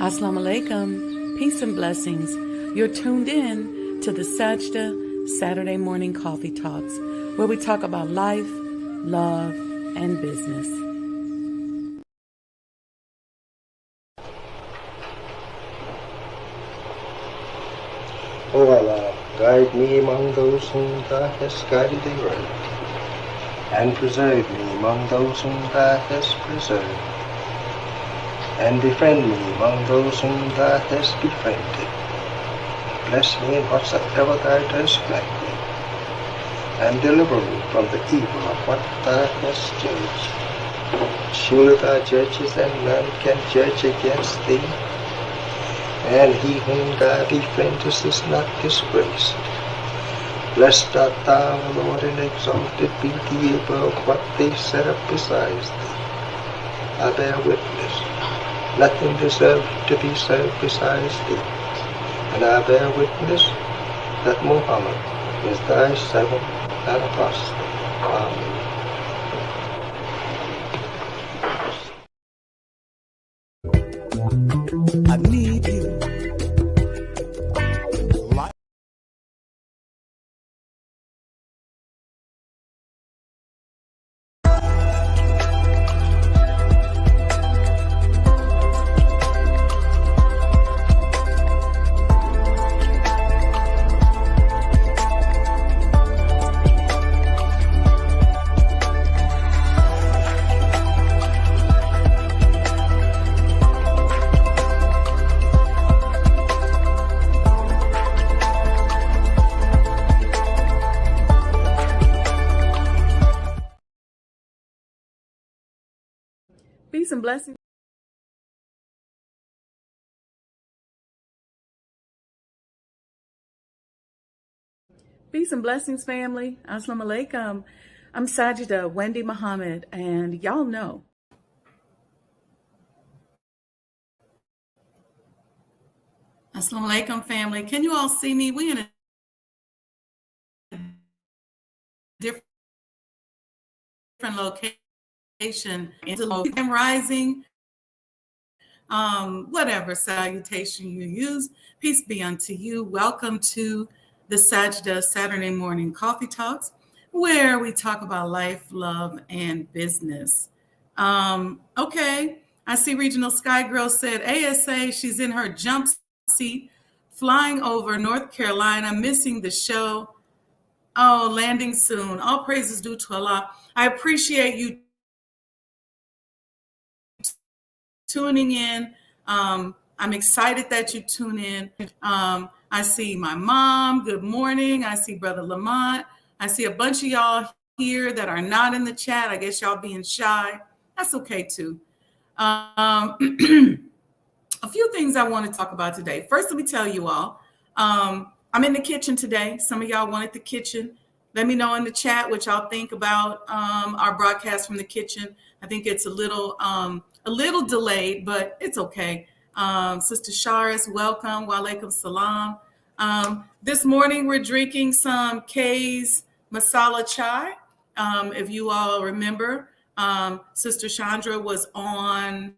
Assalamu alaikum, peace and blessings. You're tuned in to the Sajdah Saturday morning coffee talks, where we talk about life, love, and business. O Allah, guide me among those whom Thou hast guided aright, and preserve me among those whom Thou hast preserved, and befriend me among those whom Thou hast befriended. Bless me in whatsoever Thou dost grant me, and deliver me from the evil of what Thou hast judged. Surely Thou judgest, and none can judge against Thee, and he whom Thou befriendest is not disgraced. Blessed art Thou, O Lord, and exalted be Thee above what they set up besides Thee. I bear witness, nothing deserves to be served besides Thee, and I bear witness that Muhammad is Thy servant and apostle. Amen. I need you. Peace and blessings. Peace and blessings, family. Assalamu alaikum. I'm Sajdah Wendy Muhammad, and y'all know. Assalamu alaikum, family. Can you all see me? We in a different location. I'm rising. Whatever salutation you use, peace be unto you. Welcome to the Sajdah Saturday morning coffee talks, where we talk about life, love, and business. Okay, I see Regional Sky Girl said ASA, she's in her jump seat, flying over North Carolina, missing the show. Oh, landing soon. All praises due to Allah. I appreciate you tuning in. I'm excited that you tune in. I see my mom. Good morning. I see Brother Lamont. I see a bunch of y'all here that are not in the chat. I guess y'all being shy. That's okay too. A few things I want to talk about today. First, let me tell you all, I'm in the kitchen today. Some of y'all wanted the kitchen. Let me know in the chat what y'all think about our broadcast from the kitchen. I think it's a little delayed, but it's okay. Sister Sharis, welcome. Wa alaikum salam. This morning we're drinking some K's masala chai. If you all remember, Sister Chandra was on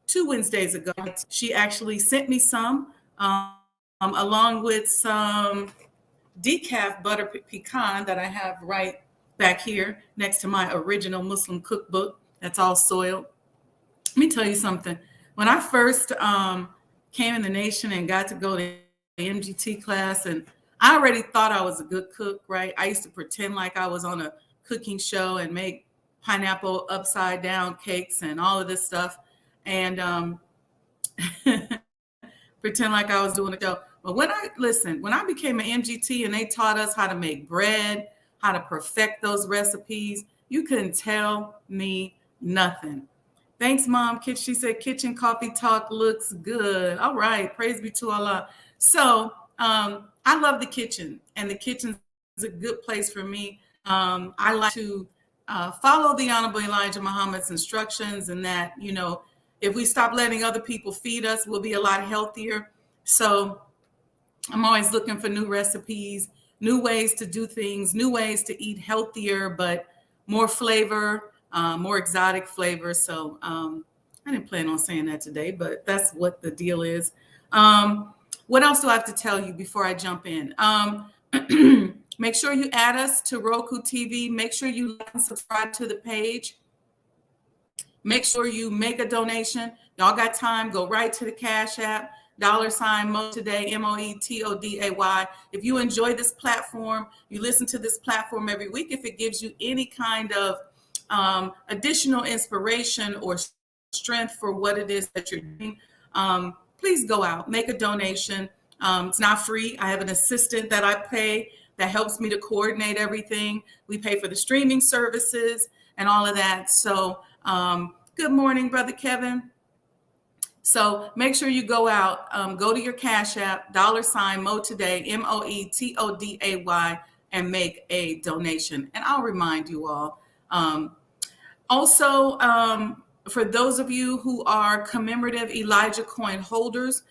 2 Wednesdays ago. She actually sent me some, along with some decaf butter pecan that I have right back here next to my original Muslim cookbook that's all soiled. Let me tell you something. When I first came in the nation and got to go to the MGT class, and I already thought I was a good cook, right? I used to pretend like I was on a cooking show and make pineapple upside down cakes and all of this stuff, and pretend like I was doing a show. But when I became an MGT and they taught us how to make bread, how to perfect those recipes, you couldn't tell me nothing. Thanks, Mom. She said, kitchen coffee talk looks good. All right. Praise be to Allah. So I love the kitchen, and the kitchen is a good place for me. I like to follow the Honorable Elijah Muhammad's instructions, and that, if we stop letting other people feed us, we'll be a lot healthier. So I'm always looking for new recipes, new ways to do things, new ways to eat healthier, but more flavor, more exotic flavors. So I didn't plan on saying that today, but that's what the deal is. What else do I have to tell you before I jump in? Make sure you add us to Roku TV. Make sure you like and subscribe to the page. Make sure you make a donation. Y'all got time, go right to the Cash App, $Mo Today, MOETODAY. If you enjoy this platform, you listen to this platform every week, if it gives you any kind of additional inspiration or strength for what it is that you're doing, please go out, make a donation. It's not free. I have an assistant that I pay that helps me to coordinate everything. We pay for the streaming services and all of that. So good morning, Brother Kevin. So make sure you go out, go to your Cash App, $Mo Today, MOETODAY, and make a donation. And I'll remind you all. Also, for those of you who are commemorative Elijah coin holders,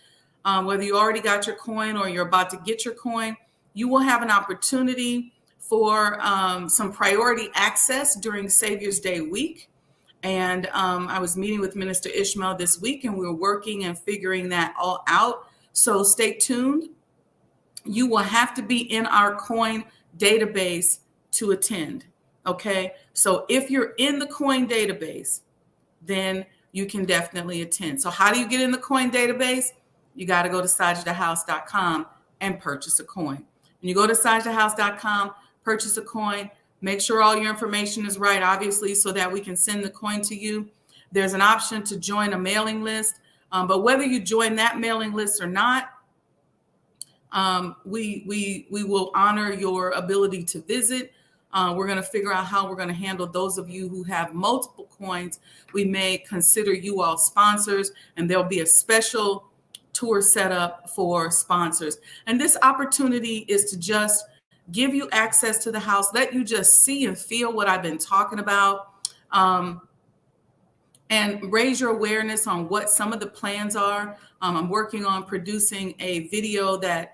whether you already got your coin or you're about to get your coin, you will have an opportunity for some priority access during Savior's Day week. And I was meeting with Minister Ishmael this week, and we were working and figuring that all out. So stay tuned. You will have to be in our coin database to attend. Okay. So if you're in the coin database, then you can definitely attend. So how do you get in the coin database? You got to go to sajdahhouse.com and purchase a coin. When you go to sajdahhouse.com, purchase a coin, make sure all your information is right, obviously, so that we can send the coin to you. There's an option to join a mailing list, but whether you join that mailing list or not, we will honor your ability to visit. We're going to figure out how we're going to handle those of you who have multiple coins. We may consider you all sponsors, and there'll be a special tour set up for sponsors. And this opportunity is to just give you access to the house, let you just see and feel what I've been talking about, and raise your awareness on what some of the plans are. I'm working on producing a video that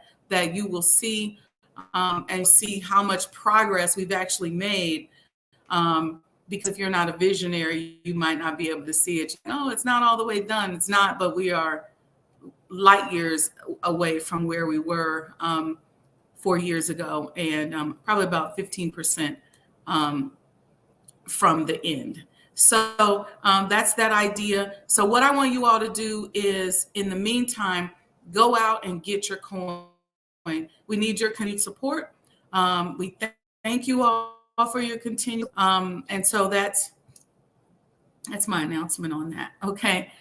you will see and see how much progress we've actually made. Because if you're not a visionary, you might not be able to see it. No, it's not all the way done. It's not, but we are light years away from where we were 4 years ago, and probably about 15% from the end. So that's that idea. So what I want you all to do is, in the meantime, go out and get your coin. We need your continued support. We thank you all for your continued. And so that's my announcement on that. Okay.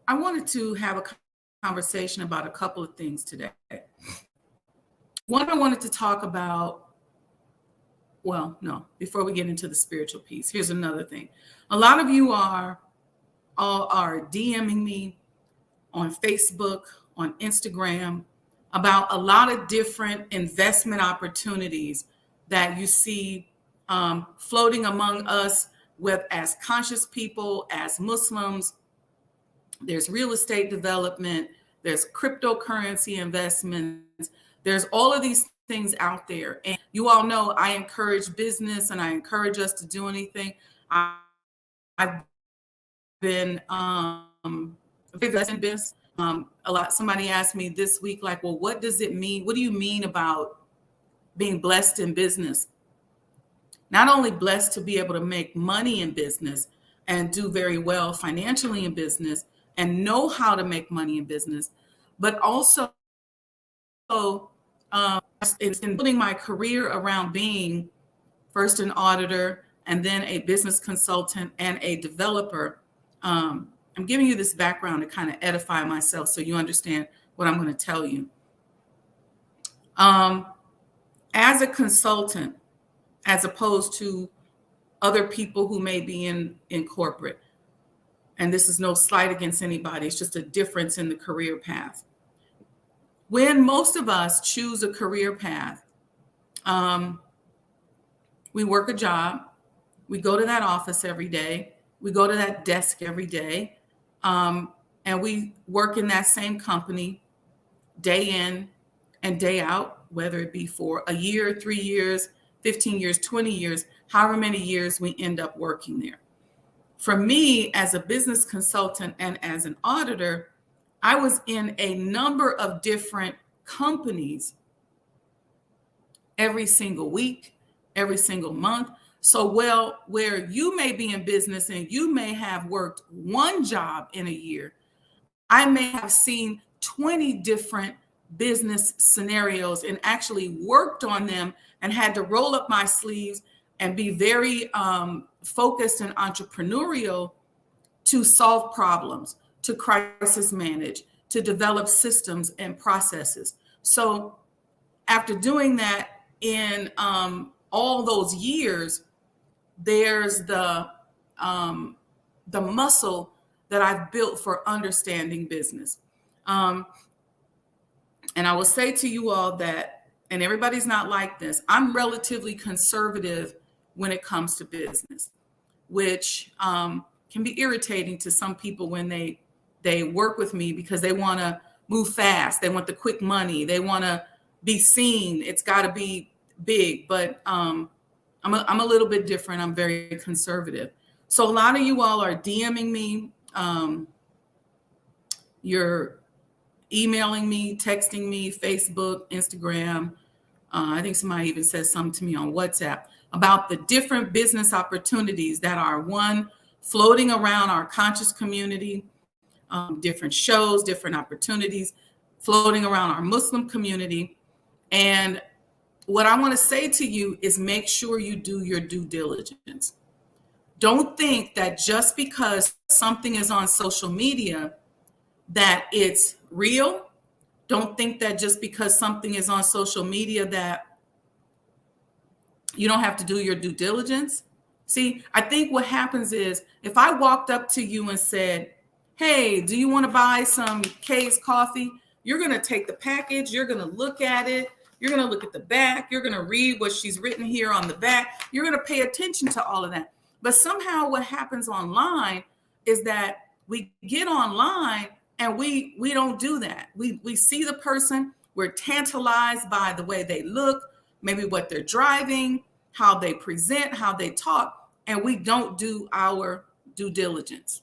I wanted to have a conversation about a couple of things today. One, I wanted to talk about, well, no, before we get into the spiritual piece, here's another thing. A lot of you are DMing me on Facebook, on Instagram, about a lot of different investment opportunities that you see floating among us as conscious people, as Muslims. There's real estate development, there's cryptocurrency investments, there's all of these things out there. And you all know I encourage business and I encourage us to do anything. I've been investing in business. Somebody asked me this week, like, well, what does it mean? What do you mean about being blessed in business? Not only blessed to be able to make money in business and do very well financially in business and know how to make money in business, but also in building my career around being first an auditor and then a business consultant and a developer. I'm giving you this background to kind of edify myself so you understand what I'm going to tell you. As a consultant, as opposed to other people who may be in corporate, and this is no slight against anybody, it's just a difference in the career path. When most of us choose a career path, we work a job, we go to that office every day, we go to that desk every day, and we work in that same company day in and day out. whether it be for a year, 3 years, 15 years, 20 years, however many years we end up working there. For me, as a business consultant and as an auditor, I was in a number of different companies every single week, every single month. So, well, where you may be in business and you may have worked one job in a year, I may have seen 20 different business scenarios and actually worked on them and had to roll up my sleeves and be very focused and entrepreneurial to solve problems, to crisis manage, to develop systems and processes. So after doing that in all those years, there's the muscle that I've built for understanding business. And I will say to you all that, and everybody's not like this, I'm relatively conservative when it comes to business, which can be irritating to some people when they work with me because they want to move fast. They want the quick money. They want to be seen. It's got to be big. But I'm a little bit different. I'm very conservative. So a lot of you all are DMing me. You're emailing me, texting me, Facebook, Instagram. I think somebody even said something to me on WhatsApp about the different business opportunities that are, one, floating around our conscious community, different shows, different opportunities floating around our Muslim community. And what I want to say to you is make sure you do your due diligence. Don't think that just because something is on social media that it's real. Don't think that just because something is on social media that you don't have to do your due diligence. See, I think what happens is if I walked up to you and said, hey, do you want to buy some K's coffee? You're going to take the package. You're going to look at it. You're going to look at the back. You're going to read what she's written here on the back. You're going to pay attention to all of that. But somehow what happens online is that we get online and we don't do that. We see the person. We're tantalized by the way they look, maybe what they're driving, how they present, how they talk, and we don't do our due diligence.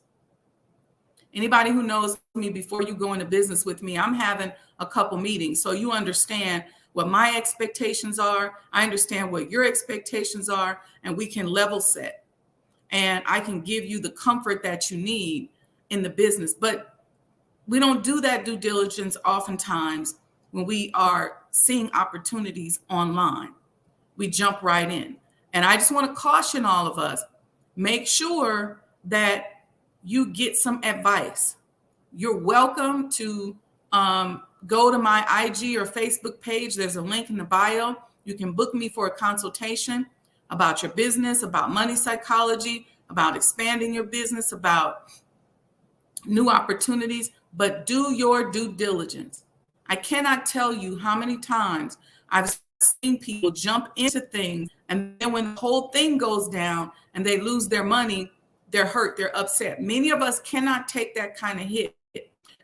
Anybody who knows me, before you go into business with me, I'm having a couple meetings. So you understand what my expectations are. I understand what your expectations are, and we can level set. And I can give you the comfort that you need in the business. But we don't do that due diligence oftentimes when we are seeing opportunities online. We jump right in. And I just want to caution all of us, make sure that you get some advice. You're welcome to go to my IG or Facebook page. There's a link in the bio. You can book me for a consultation about your business, about money psychology, about expanding your business, about new opportunities, but do your due diligence. I cannot tell you how many times I've seen people jump into things, and then when the whole thing goes down and they lose their money, they're hurt, they're upset. Many of us cannot take that kind of hit.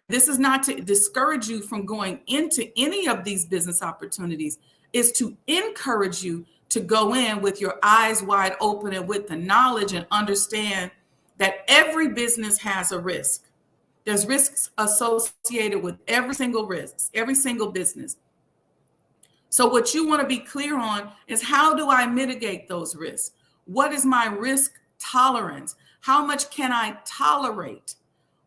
This is not to discourage you from going into any of these business opportunities. It's to encourage you to go in with your eyes wide open and with the knowledge and understand that every business has a risk. There's risks associated with every single risk, every single business. So what you want to be clear on is, how do I mitigate those risks? What is my risk tolerance? How much can I tolerate?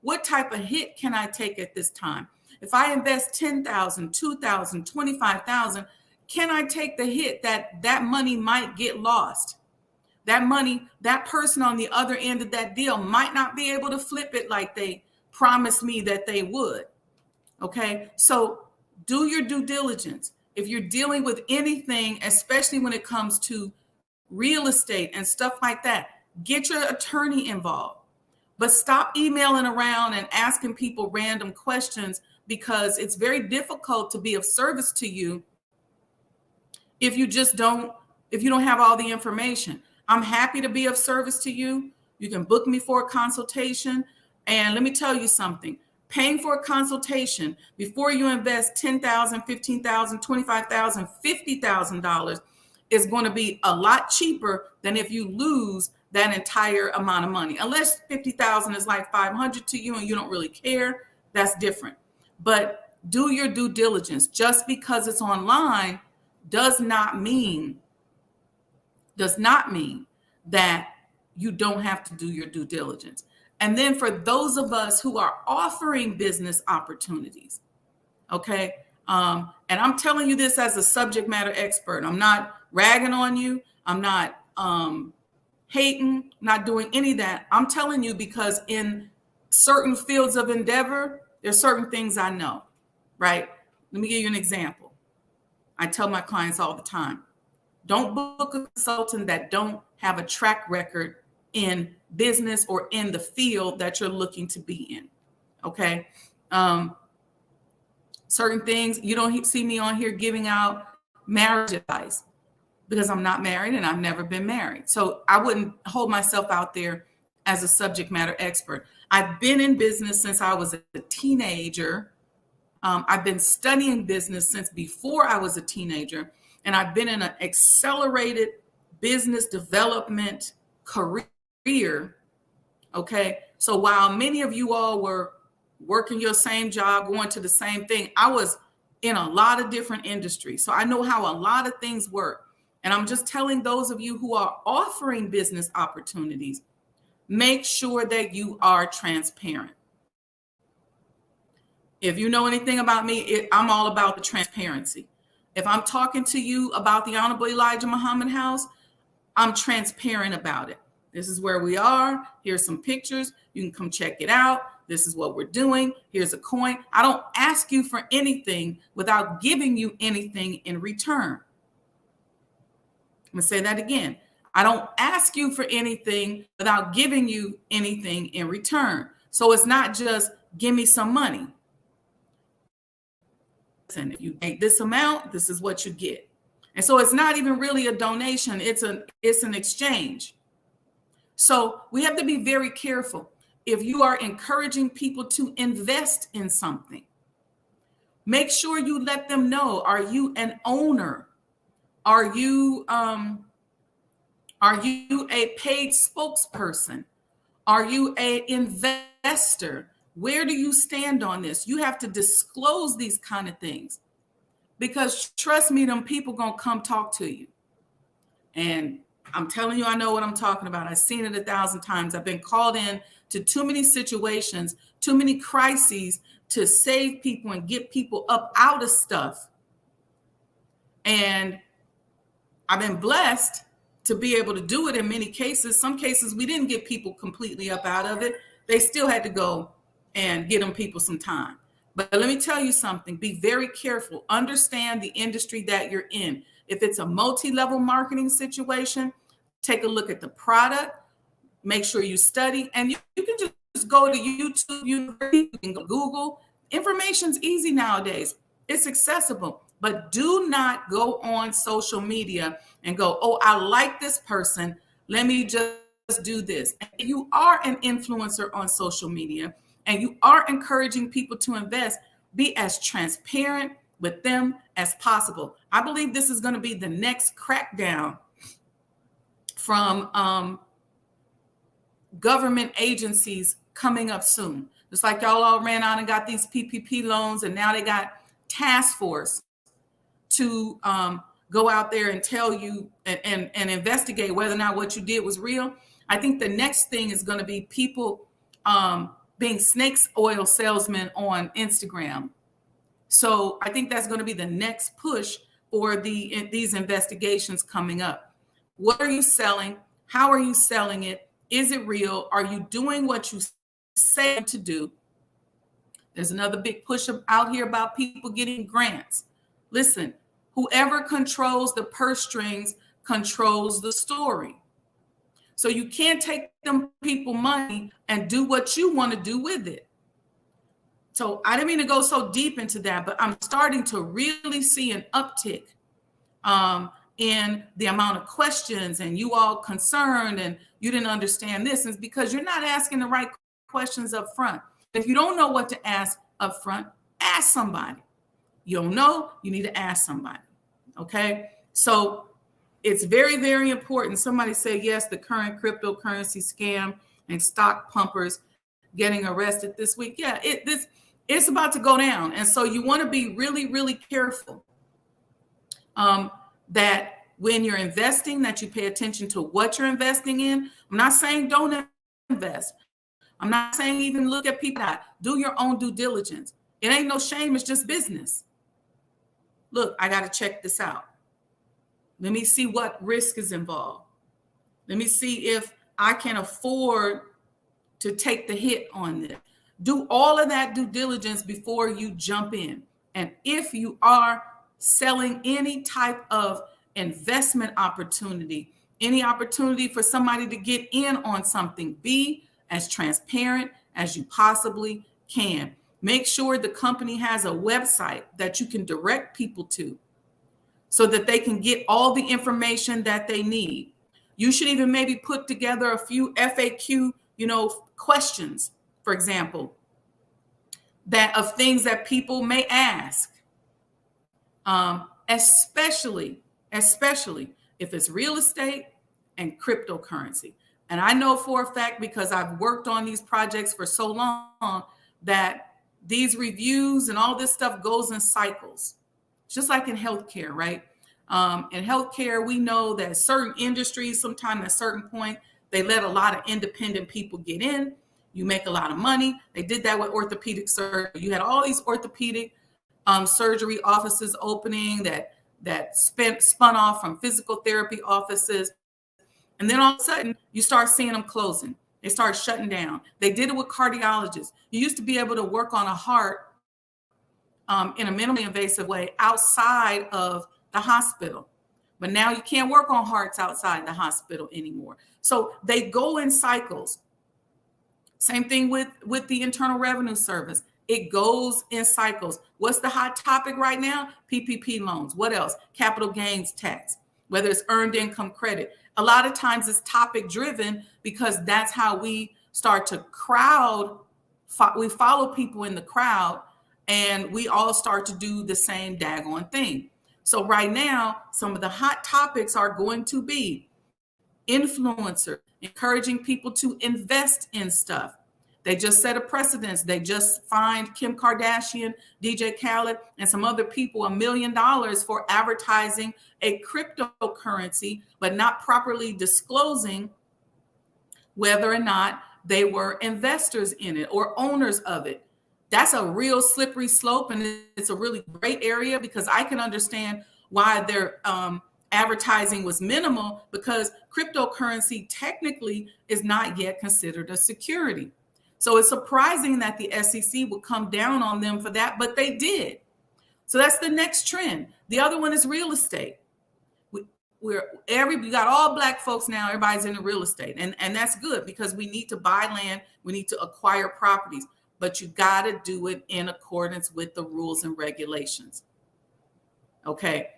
What type of hit can I take at this time? If I invest $10,000, $2,000, $25,000, can I take the hit that money might get lost? That money, that person on the other end of that deal might not be able to flip it like they promised me that they would. Okay, so do your due diligence. If you're dealing with anything, especially when it comes to real estate and stuff like that, get your attorney involved. But stop emailing around and asking people random questions, because it's very difficult to be of service to you if you don't have all the information. I'm happy to be of service to you. You can book me for a consultation. And let me tell you something. Paying for a consultation before you invest $10,000, $15,000, $25,000, $50,000 is going to be a lot cheaper than if you lose that entire amount of money. Unless 50,000 is like 500 to you and you don't really care, that's different. But do your due diligence. Just because it's online does not mean that you don't have to do your due diligence. And then for those of us who are offering business opportunities, okay, and I'm telling you this as a subject matter expert. I'm not ragging on you. I'm not hating, not doing any of that. I'm telling you because in certain fields of endeavor, there's certain things I know, right? Let me give you an example. I tell my clients all the time, don't book a consultant that don't have a track record in business or in the field that you're looking to be in. Okay. Certain things, you don't see me on here giving out marriage advice because I'm not married and I've never been married. So I wouldn't hold myself out there as a subject matter expert. I've been in business since I was a teenager. I've been studying business since before I was a teenager, and I've been in an accelerated business development career. Okay. So while many of you all were working your same job, going to the same thing, I was in a lot of different industries. So I know how a lot of things work. And I'm just telling those of you who are offering business opportunities, make sure that you are transparent. If you know anything about me, I'm all about the transparency. If I'm talking to you about the Honorable Elijah Muhammad House, I'm transparent about it. This is where we are. Here's some pictures. You can come check it out. This is what we're doing. Here's a coin. I don't ask you for anything without giving you anything in return. I'm going to say that again. I don't ask you for anything without giving you anything in return. So it's not just give me some money. Listen, if you make this amount, this is what you get. And so it's not even really a donation. It's an exchange. So we have to be very careful. If you are encouraging people to invest in something, make sure you let them know, are you an owner? Are you a paid spokesperson? Are you an investor? Where do you stand on this? You have to disclose these kind of things, because trust me, them people gonna come talk to you. And I'm telling you, I know what I'm talking about. I've seen it 1,000 times. I've been called in to too many situations, too many crises to save people and get people up out of stuff. And I've been blessed to be able to do it in many cases. Some cases we didn't get people completely up out of it. They still had to go and get them people some time. But let me tell you something, be very careful. Understand the industry that you're in. If it's a multi-level marketing situation, take a look at the product, make sure you study, and you can just go to YouTube, you can go Google. Information's easy nowadays. It's accessible, but do not go on social media and go, oh, I like this person. Let me just do this. And if you are an influencer on social media and you are encouraging people to invest, be as transparent with them as possible. I believe this is going to be the next crackdown from government agencies coming up soon. Just like y'all all ran out and got these PPP loans, and now they got task force to go out there and tell you and investigate whether or not what you did was real. I think the next thing is going to be people being snake oil salesmen on Instagram. So I think that's going to be the next push for these investigations coming up. What are you selling? How are you selling it? Is it real? Are you doing what you say to do? There's another big push out here about people getting grants. Listen, whoever controls the purse strings controls the story. So you can't take them people money and do what you want to do with it. So I didn't mean to go so deep into that, but I'm starting to really see an uptick in the amount of questions and you all concerned and you didn't understand this. And it's because you're not asking the right questions up front. If you don't know what to ask up front, ask somebody. You don't know, you need to ask somebody. Okay? So it's very, very important. Somebody said, yes, the current cryptocurrency scam and stock pumpers getting arrested this week. Yeah, it's about to go down. And so you want to be really, really careful that when you're investing, that you pay attention to what you're investing in. I'm not saying don't invest. I'm not saying even look at people that do your own due diligence. It ain't no shame. It's just business. Look, I got to check this out. Let me see what risk is involved. Let me see if I can afford to take the hit on this. Do all of that due diligence before you jump in. And if you are selling any type of investment opportunity, any opportunity for somebody to get in on something, be as transparent as you possibly can. Make sure the company has a website that you can direct people to so that they can get all the information that they need. You should even maybe put together a few FAQ, questions, for example, that of things that people may ask, especially if it's real estate and cryptocurrency. And I know for a fact, because I've worked on these projects for so long, that these reviews and all this stuff goes in cycles, just like in healthcare, right? In healthcare, we know that certain industries, sometimes at a certain point, they let a lot of independent people get in. You make a lot of money. They did that with orthopedic surgery. You had all these orthopedic surgery offices opening that spun off from physical therapy offices. And then all of a sudden, you start seeing them closing. They start shutting down. They did it with cardiologists. You used to be able to work on a heart in a minimally invasive way outside of the hospital. But now you can't work on hearts outside the hospital anymore. So they go in cycles. Same thing with the Internal Revenue Service. It goes in cycles. What's the hot topic right now? PPP loans. What else? Capital gains tax, whether it's earned income credit. A lot of times it's topic driven because that's how we start to we follow people in the crowd, and we all start to do the same daggone thing. So right now, some of the hot topics are going to be influencer, encouraging people to invest in stuff. They just set a precedence. They just fined Kim Kardashian, DJ Khaled, and some other people $1 million for advertising a cryptocurrency, but not properly disclosing whether or not they were investors in it or owners of it. That's a real slippery slope, and it's a really great area because I can understand why their advertising was minimal, because cryptocurrency technically is not yet considered a security. So it's surprising that the SEC would come down on them for that, but they did. So that's the next trend. The other one is real estate. We got all Black folks now, everybody's into real estate. And that's good because we need to buy land, we need to acquire properties, but you got to do it in accordance with the rules and regulations. Okay.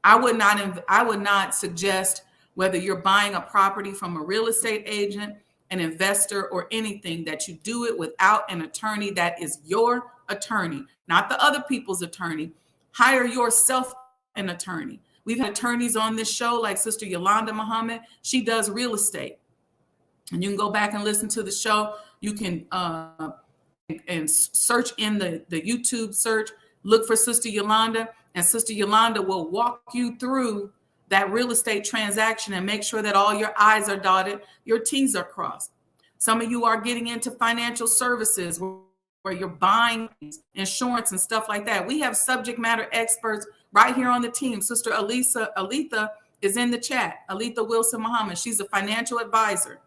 I would not suggest, whether you're buying a property from a real estate agent, an investor, or anything, that you do it without an attorney that is your attorney, not the other people's attorney. Hire yourself an attorney. We've had attorneys on this show like Sister Wendy Muhammad. She does real estate. And you can go back and listen to the show. You can and search in the YouTube search, look for Sister Yolanda, and Sister Yolanda will walk you through that real estate transaction and make sure that all your I's are dotted, your T's are crossed. Some of you are getting into financial services where you're buying insurance and stuff like that. We have subject matter experts right here on the team. Sister Aletha is in the chat. Aletha Wilson Muhammad. She's a financial advisor.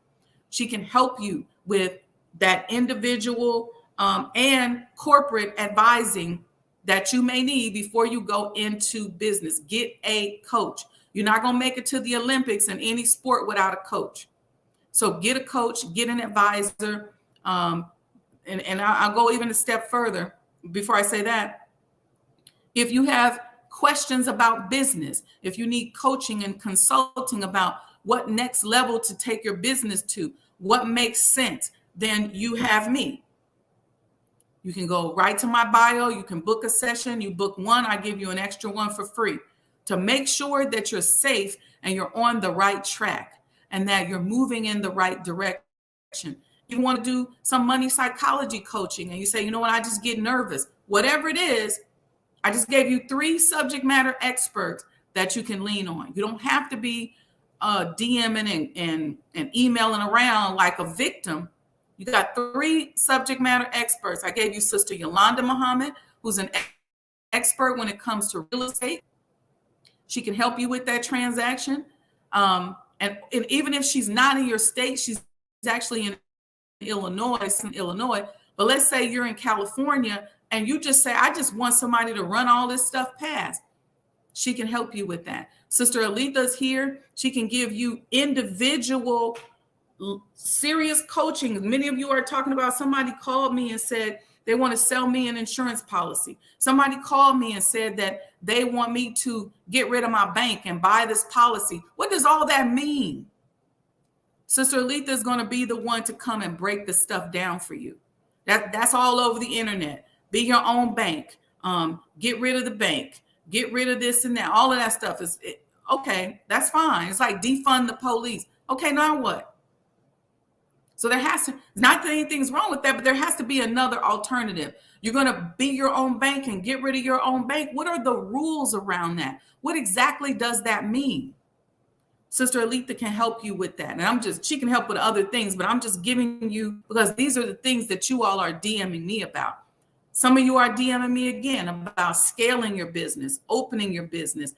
She can help you with that individual and corporate advising that you may need before you go into business. Get a coach. You're not going to make it to the Olympics in any sport without a coach. So get a coach, get an advisor. And I'll go even a step further before I say that. If you have questions about business, if you need coaching and consulting about what next level to take your business to, what makes sense, then you have me. You can go right to my bio. You can book a session. You book one, I give you an extra one for free to make sure that you're safe and you're on the right track and that you're moving in the right direction. You want to do some money psychology coaching and you say, you know what, I just get nervous. Whatever it is, I just gave you 3 subject matter experts that you can lean on. You don't have to be DMing and emailing around like a victim. You got 3 subject matter experts. I gave you Sister Yolanda Muhammad, who's an expert when it comes to real estate. She can help you with that transaction. And even if she's not in your state, she's actually in Illinois. But let's say you're in California and you just say, I just want somebody to run all this stuff past. She can help you with that. Sister Aletha's here. She can give you individual serious coaching. Many of you are talking about, somebody called me and said they want to sell me an insurance policy. Somebody called me and said that they want me to get rid of my bank and buy this policy. What does all that mean? Sister Aletha is going to be the one to come and break the stuff down for you. That's all over the internet. Be your own bank. Get rid of the bank. Get rid of this and that. All of that stuff is okay. That's fine. It's like defund the police. Okay, now what? So there has to, not that anything's wrong with that, but there has to be another alternative. You're going to be your own bank and get rid of your own bank. What are the rules around that? What exactly does that mean? Sister Aletha can help you with that. And she can help with other things, but I'm just giving you, because these are the things that you all are DMing me about. Some of you are DMing me again about scaling your business, opening your business,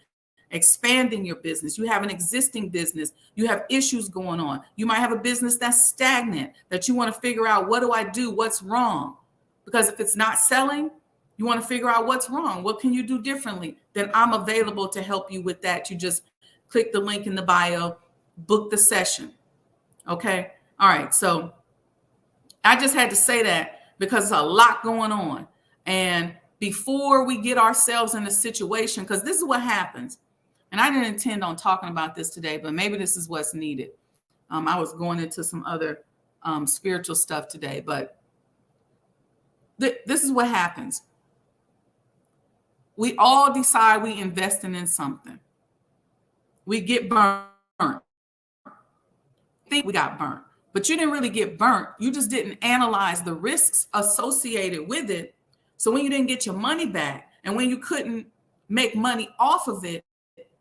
expanding your business. You have an existing business. You have issues going on. You might have a business that's stagnant that you want to figure out, what do I do? What's wrong? Because if it's not selling, you want to figure out what's wrong. What can you do differently? Then I'm available to help you with that. You just click the link in the bio, book the session. Okay. All right. So I just had to say that because there's a lot going on. And before we get ourselves in a situation, because this is what happens. And I didn't intend on talking about this today, but maybe this is what's needed. I was going into some other spiritual stuff today, but this is what happens. We all decide we investing in something. We get burnt. Think we got burnt, but you didn't really get burnt. You just didn't analyze the risks associated with it. So when you didn't get your money back and when you couldn't make money off of it,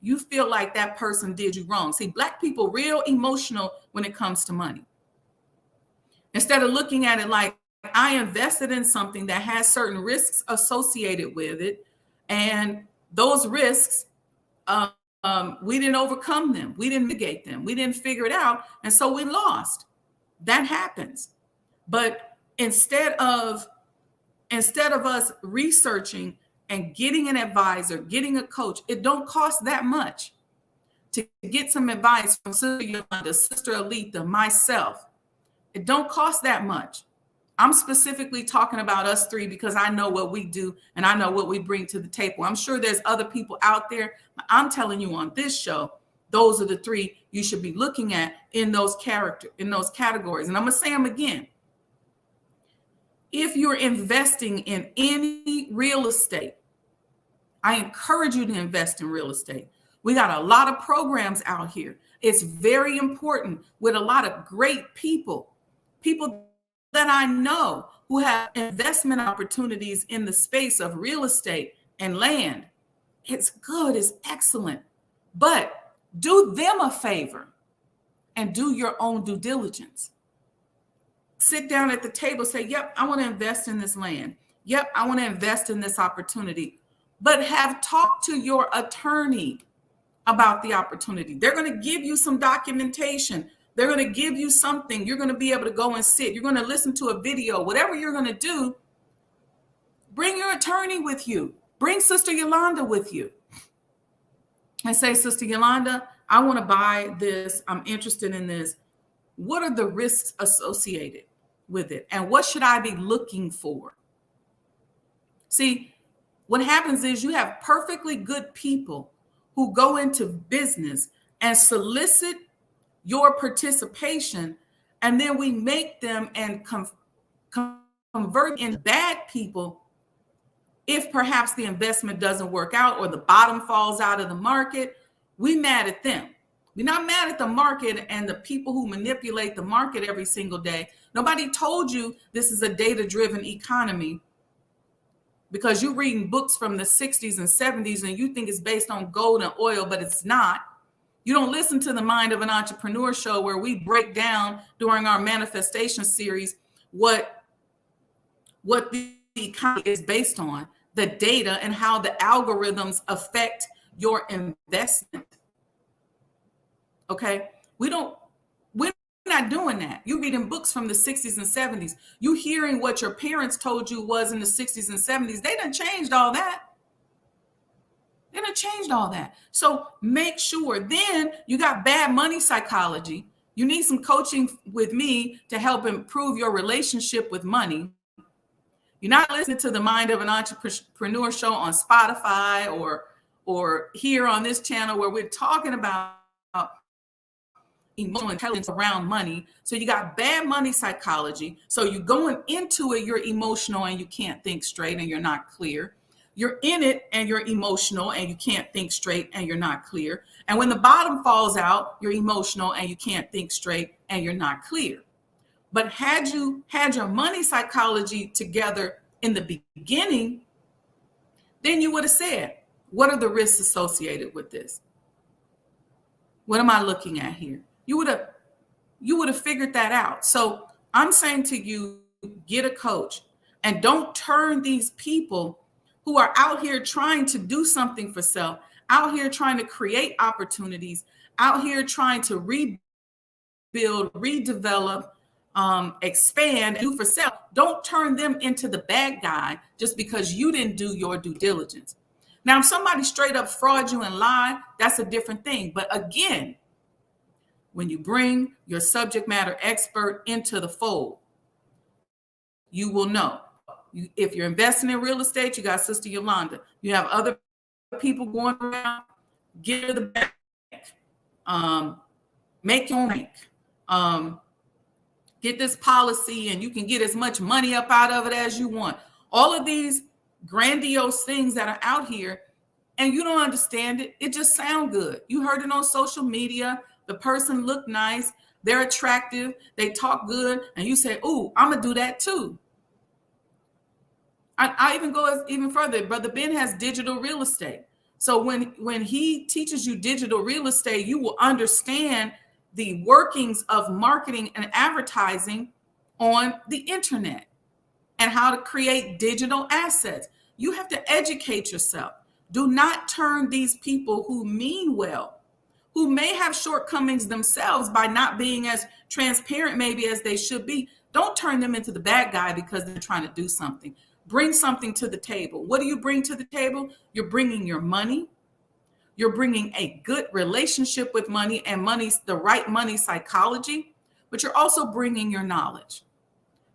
you feel like that person did you wrong. See, Black people real emotional when it comes to money. Instead of looking at it like, I invested in something that has certain risks associated with it, and those risks, we didn't overcome them. We didn't mitigate them. We didn't figure it out. And so we lost. That happens. But instead of us researching and getting an advisor, getting a coach, it don't cost that much to get some advice from Sister Yolanda, Sister Aletha, myself. It don't cost that much. I'm specifically talking about us 3 because I know what we do and I know what we bring to the table. I'm sure there's other people out there. I'm telling you on this show, those are the 3 you should be looking at in those categories. And I'm going to say them again. If you're investing in any real estate, I encourage you to invest in real estate. We got a lot of programs out here. It's very important with a lot of great people that I know who have investment opportunities in the space of real estate and land. It's good, it's excellent. But do them a favor and do your own due diligence. Sit down at the table, say, yep, I want to invest in this land. Yep, I want to invest in this opportunity. But have talked to your attorney about the opportunity. They're going to give you some documentation. They're going to give you something. You're going to be able to go and sit. You're going to listen to a video. Whatever you're going to do, bring your attorney with you. Bring Sister Yolanda with you. And say, Sister Yolanda, I want to buy this. I'm interested in this. What are the risks associated with it? And what should I be looking for? See, what happens is you have perfectly good people who go into business and solicit your participation, and then we make them and convert in bad people if perhaps the investment doesn't work out or the bottom falls out of the market. We mad at them. We're not mad at the market and the people who manipulate the market every single day. Nobody told you this is a data-driven economy because you're reading books from the 60s and 70s and you think it's based on gold and oil, but it's not. You don't listen to the Mind of an Entrepreneur show where we break down during our manifestation series what the economy is based on, the data, and how the algorithms affect your investment. Okay, we're not doing that. You're reading books from the 60s and 70s. You hearing what your parents told you was in the 60s and 70s. They done changed all that. They done changed all that. So make sure. Then you got bad money psychology. You need some coaching with me to help improve your relationship with money. You're not listening to the Mind of an Entrepreneur show on Spotify or here on this channel where we're talking about emotional intelligence around money. So you got bad money psychology. So you're going into it, you're emotional and you can't think straight and you're not clear. You're in it and you're emotional and you can't think straight and you're not clear. And when the bottom falls out, you're emotional and you can't think straight and you're not clear. But had you had your money psychology together in the beginning, then you would have said, what are the risks associated with this? What am I looking at here? You would have figured that out. So I'm saying to you, get a coach and don't turn these people who are out here trying to do something for self, out here trying to create opportunities, out here trying to rebuild, redevelop, expand, and do for self. Don't turn them into the bad guy just because you didn't do your due diligence. Now, if somebody straight up fraud you and lie, that's a different thing. But again, when you bring your subject matter expert into the fold, you will know. If you're investing in real estate, you got Sister Yolanda. You have other people going around, get to the bank, make your bank, get this policy, and you can get as much money up out of it as you want. All of these grandiose things that are out here, and you don't understand it. It just sounds good. You heard it on social media. The person looked nice. They're attractive. They talk good. And you say, ooh, I'm going to do that too. I even go even further. Brother Ben has digital real estate. So when he teaches you digital real estate, you will understand the workings of marketing and advertising on the internet and how to create digital assets. You have to educate yourself. Do not turn these people who mean well, who may have shortcomings themselves by not being as transparent maybe as they should be. Don't turn them into the bad guy because they're trying to do something. Bring something to the table. What do you bring to the table? You're bringing your money. You're bringing a good relationship with money, and money's the right money psychology, but you're also bringing your knowledge.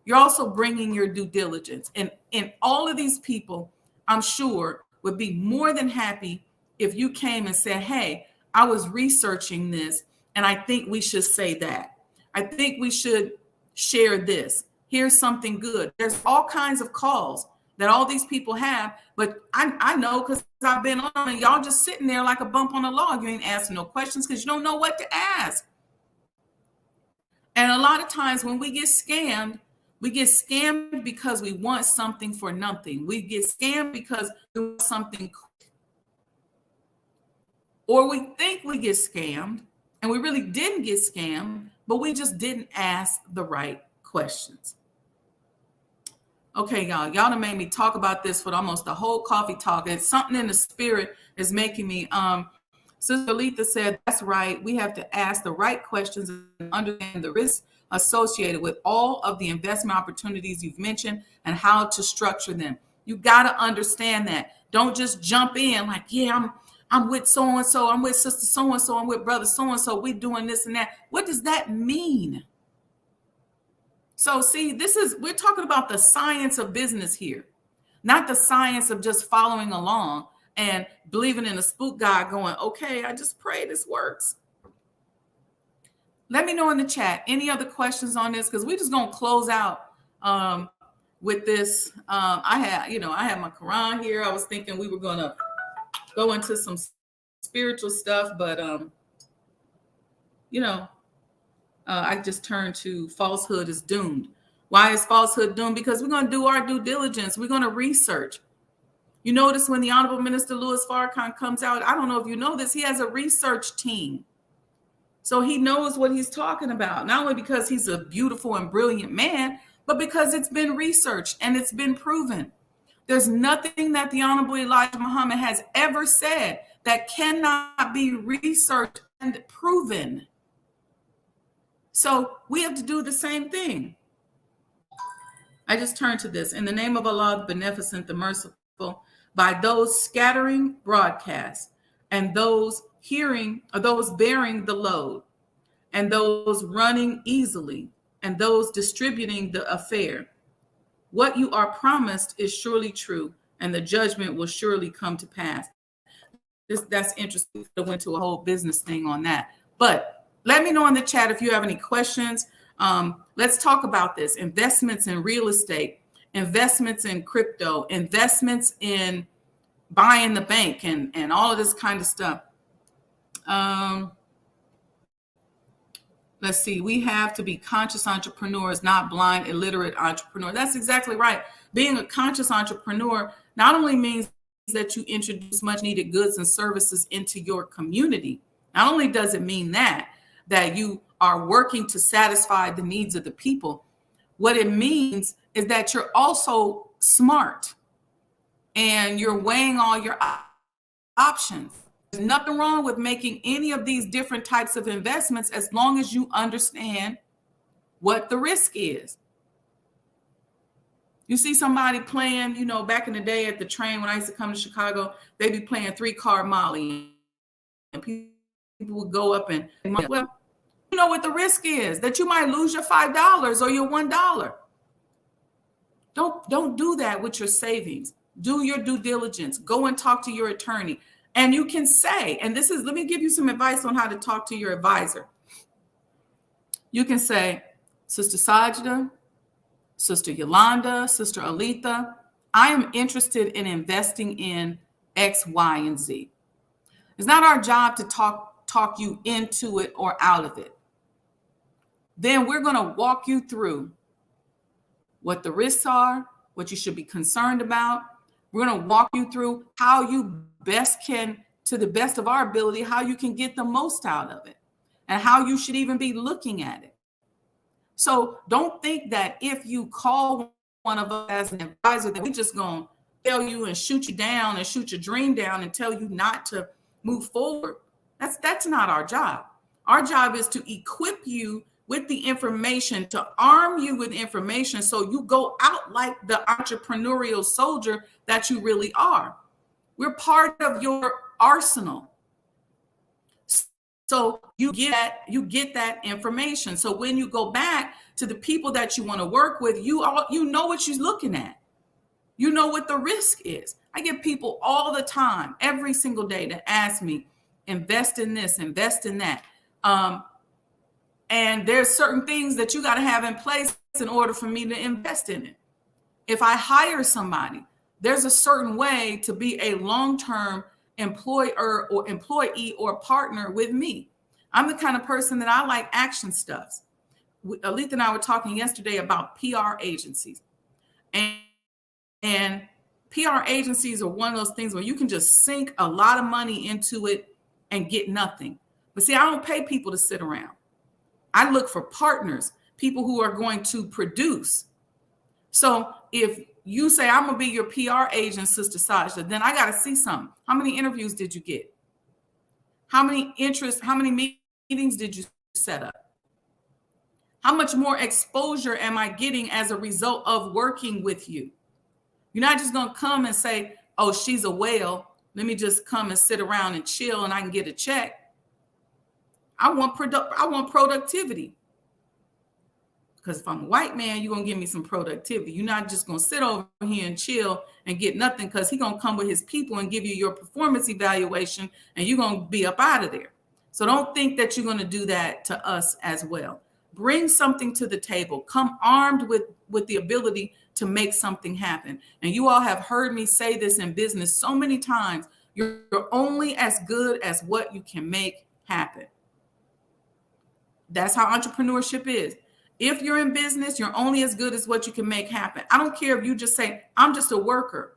You're also bringing your due diligence. And all of these people, I'm sure, would be more than happy if you came and said, hey, I was researching this, and I think we should say that. I think we should share this. Here's something good. There's all kinds of calls that all these people have, but I know because I've been on, and y'all just sitting there like a bump on a log. You ain't asking no questions because you don't know what to ask. And a lot of times when we get scammed because we want something for nothing. We get scammed because we want something quick. Or we think we get scammed and we really didn't get scammed, but we just didn't ask the right questions. Okay, y'all done made me talk about this for almost the whole coffee talk. It's something in the spirit is making me, Sister Letha said, that's right. We have to ask the right questions and understand the risks associated with all of the investment opportunities you've mentioned and how to structure them. You got to understand that. Don't just jump in like, yeah, I'm with so-and-so, I'm with Sister so-and-so, I'm with Brother so-and-so, we're doing this and that. What does that mean? So see, we're talking about the science of business here, not the science of just following along and believing in a spook God going, okay, I just pray this works. Let me know in the chat any other questions on this, because we're just going to close out with this. I had my Quran here. I was thinking we were going to go into some spiritual stuff, but I just turned to falsehood is doomed. Why is falsehood doomed? Because we're going to do our due diligence. We're going to research. You notice when the Honorable Minister Louis Farrakhan comes out, I don't know if you know this, he has a research team. So he knows what he's talking about, not only because he's a beautiful and brilliant man, but because it's been researched and it's been proven. There's nothing that the Honorable Elijah Muhammad has ever said that cannot be researched and proven. So we have to do the same thing. I just turned to this. In the name of Allah, the Beneficent, the Merciful, by those scattering broadcasts and those hearing, or those bearing the load, and those running easily, and those distributing the affair. What you are promised is surely true, and the judgment will surely come to pass. That's interesting. I went to a whole business thing on that. But let me know in the chat if you have any questions. Let's talk about this. Investments in real estate, investments in crypto, investments in buying the bank, and all of this kind of stuff. Let's see. We have to be conscious entrepreneurs, not blind, illiterate entrepreneurs. That's exactly right. Being a conscious entrepreneur not only means that you introduce much needed goods and services into your community. Not only does it mean that you are working to satisfy the needs of the people. What it means is that you're also smart and you're weighing all your options. There's nothing wrong with making any of these different types of investments as long as you understand what the risk is. You see somebody playing, back in the day at the train when I used to come to Chicago, they'd be playing 3-card Molly. And people would go up and, well, you know what the risk is, that you might lose your $5 or your $1. Don't do that with your savings. Do your due diligence. Go and talk to your attorney. And you can say, and let me give you some advice on how to talk to your advisor. You can say, Sister Sajdah, Sister Yolanda, Sister Aletha, I am interested in investing in X, Y, and Z. It's not our job to talk you into it or out of it. Then we're going to walk you through what the risks are, what you should be concerned about. We're going to walk you through how you best can, to the best of our ability, how you can get the most out of it and how you should even be looking at it. So don't think that if you call one of us as an advisor that we're just going to tell you and shoot you down and shoot your dream down and tell you not to move forward. That's not our job. Our job is to equip you with the information, to arm you with information so you go out like the entrepreneurial soldier that you really are. We're part of your arsenal. So you get that information. So when you go back to the people that you want to work with, you know what you're looking at. You know what the risk is. I get people all the time, every single day, that ask me, invest in this, invest in that. And there's certain things that you got to have in place in order for me to invest in it. If I hire somebody, there's a certain way to be a long-term employer or employee or partner with me. I'm the kind of person that I like action stuff. Aletha and I were talking yesterday about PR agencies. And PR agencies are one of those things where you can just sink a lot of money into it and get nothing. But see, I don't pay people to sit around. I look for partners, people who are going to produce. So if you say, I'm going to be your PR agent, Sister Sajdah, then I got to see something. How many interviews did you get? How many meetings did you set up? How much more exposure am I getting as a result of working with you? You're not just going to come and say, oh, she's a whale. Let me just come and sit around and chill and I can get a check. I want productivity. Because if I'm a white man, you're going to give me some productivity. You're not just going to sit over here and chill and get nothing, because he's going to come with his people and give you your performance evaluation and you're going to be up out of there. So don't think that you're going to do that to us as well. Bring something to the table. Come armed with the ability to make something happen. And you all have heard me say this in business so many times. You're only as good as what you can make happen. That's how entrepreneurship is. If you're in business, you're only as good as what you can make happen. I don't care if you just say, I'm just a worker.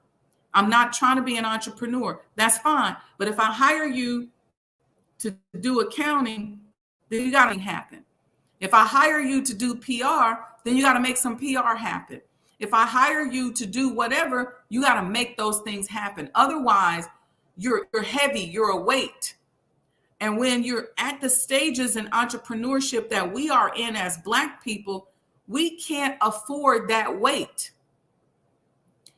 I'm not trying to be an entrepreneur. That's fine. But if I hire you to do accounting, then you got to happen. If I hire you to do PR, then you got to make some PR happen. If I hire you to do whatever, you got to make those things happen. Otherwise, you're heavy, you're a weight. And when you're at the stages in entrepreneurship that we are in as Black people, we can't afford that weight.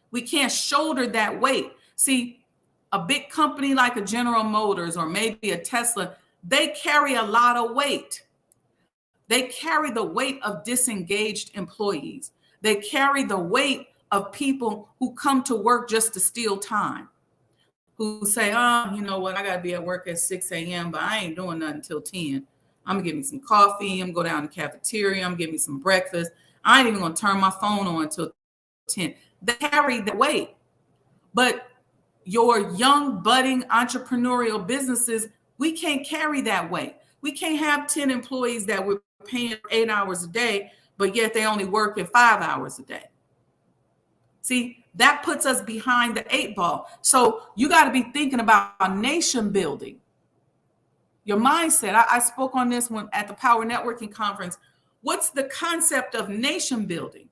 We can't shoulder that weight. See, a big company like a General Motors or maybe a Tesla, they carry a lot of weight. They carry the weight of disengaged employees. They carry the weight of people who come to work just to steal time, who say, oh, you know what, I got to be at work at 6 a.m., but I ain't doing nothing until 10. I'm going to get me some coffee. I'm going to go down to the cafeteria. I'm going to get me some breakfast. I ain't even going to turn my phone on until 10. They carry the weight. But your young, budding entrepreneurial businesses, we can't carry that weight. We can't have 10 employees that we're paying 8 hours a day, but yet they only work at 5 hours a day. See, that puts us behind the 8 ball. So you got to be thinking about nation building. Your mindset. I spoke on this one at the Power Networking Conference. What's the concept of nation building?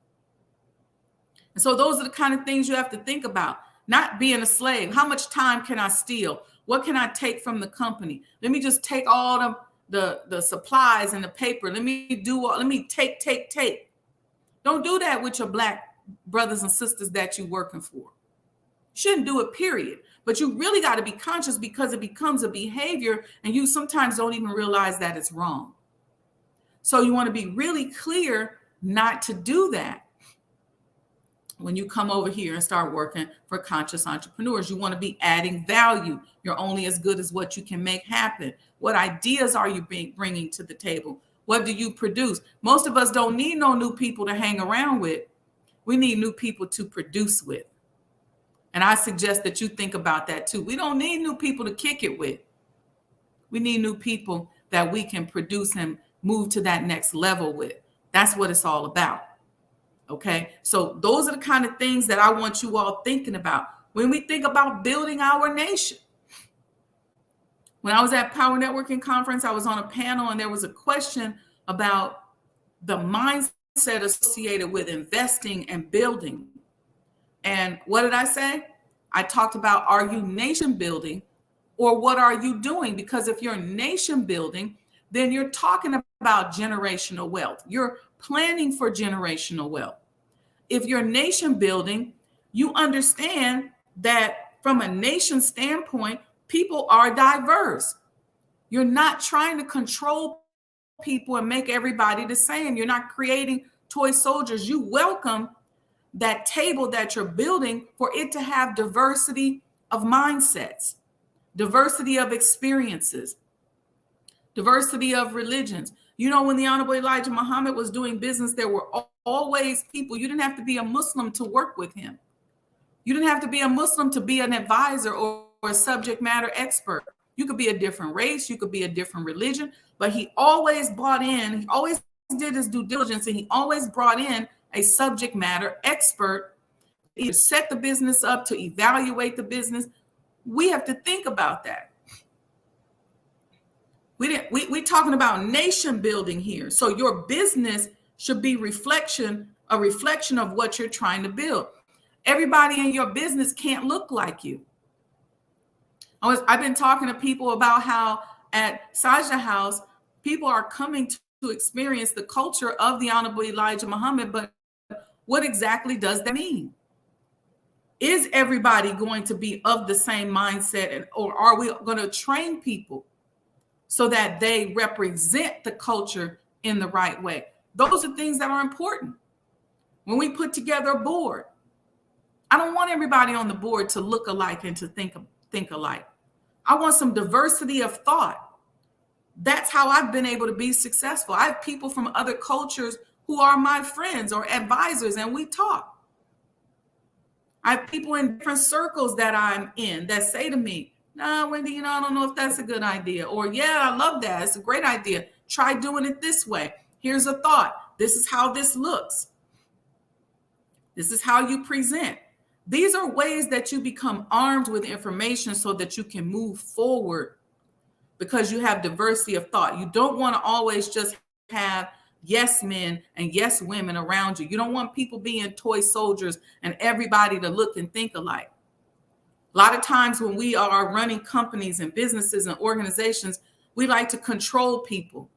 And so those are the kind of things you have to think about. Not being a slave. How much time can I steal? What can I take from the company? Let me just take all the supplies and the paper. Let me take. Don't do that with your Black brothers and sisters that you're working for. You shouldn't do it, period. But you really got to be conscious because it becomes a behavior and you sometimes don't even realize that it's wrong. So you want to be really clear not to do that. When you come over here and start working for conscious entrepreneurs, you want to be adding value. You're only as good as what you can make happen. What ideas are you bringing to the table? What do you produce? Most of us don't need no new people to hang around with. We need new people to produce with. And I suggest that you think about that too. We don't need new people to kick it with. We need new people that we can produce and move to that next level with. That's what it's all about. Okay, so those are the kind of things that I want you all thinking about when we think about building our nation. When I was at Power Networking Conference, I was on a panel and there was a question about the mindset associated with investing and building. And what did I say? I talked about, are you nation building or what are you doing? Because if you're nation building, then you're talking about generational wealth. You're planning for generational wealth. If you're nation building, you understand that from a nation standpoint, people are diverse. You're not trying to control people and make everybody the same. You're not creating toy soldiers. You welcome that table that you're building for it to have diversity of mindsets, diversity of experiences, diversity of religions. You know, when the Honorable Elijah Muhammad was doing business, there were always people. You didn't have to be a Muslim to work with him. You didn't have to be a Muslim to be an advisor or a subject matter expert. You could be a different race. You could be a different religion. But he always he always did his due diligence, and he always brought in a subject matter expert to either set the business up, to evaluate the business. We have to think about that. We're talking about nation building here. So your business should be a reflection of what you're trying to build. Everybody in your business can't look like you. I've been talking to people about how at Sajdah House, people are coming to experience the culture of the Honorable Elijah Muhammad, but what exactly does that mean? Is everybody going to be of the same mindset, or are we going to train people so that they represent the culture in the right way? Those are things that are important. When we put together a board, I don't want everybody on the board to look alike and to think alike. I want some diversity of thought. That's how I've been able to be successful. I have people from other cultures who are my friends or advisors, and we talk. I have people in different circles that I'm in that say to me, "Nah, Wendy, I don't know if that's a good idea." Or, "Yeah, I love that. It's a great idea. Try doing it this way. Here's a thought. This is how this looks. This is how you present." These are ways that you become armed with information so that you can move forward, because you have diversity of thought. You don't want to always just have yes men and yes women around you. You don't want people being toy soldiers and everybody to look and think alike. A lot of times when we are running companies and businesses and organizations, we like to control people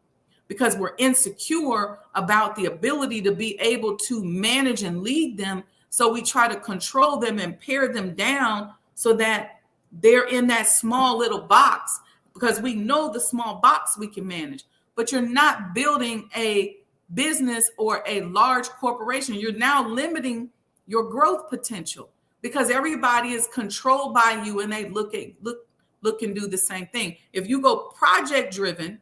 because we're insecure about the ability to be able to manage and lead them. So we try to control them and pare them down so that they're in that small little box, because we know the small box we can manage. But you're not building a business or a large corporation. You're now limiting your growth potential because everybody is controlled by you and they look and do the same thing. If you go project driven,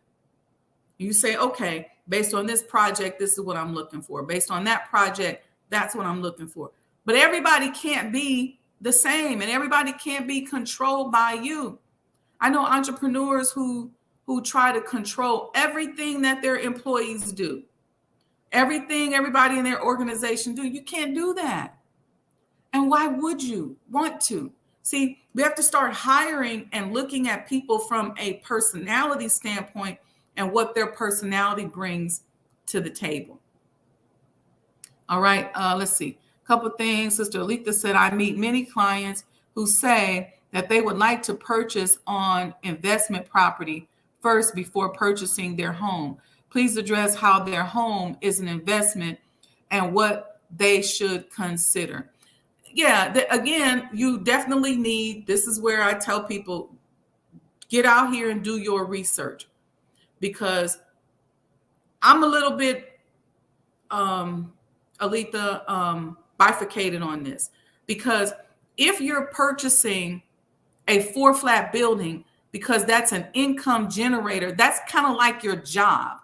you say, okay, based on this project, this is what I'm looking for. Based on that project, that's what I'm looking for. But everybody can't be the same, and everybody can't be controlled by you. I know entrepreneurs who try to control everything that their employees do, everything everybody in their organization do. You can't do that. And why would you want to? See, we have to start hiring and looking at people from a personality standpoint and what their personality brings to the table. All right, let's see. A couple of things. Sister Alita said, I meet many clients who say that they would like to purchase on investment property first before purchasing their home. Please address how their home is an investment and what they should consider. Yeah, again, you definitely need, this is where I tell people, get out here and do your research, because I'm a little bit, Alita, bifurcated on this, because if you're purchasing a 4-flat building because that's an income generator, that's kind of like your job.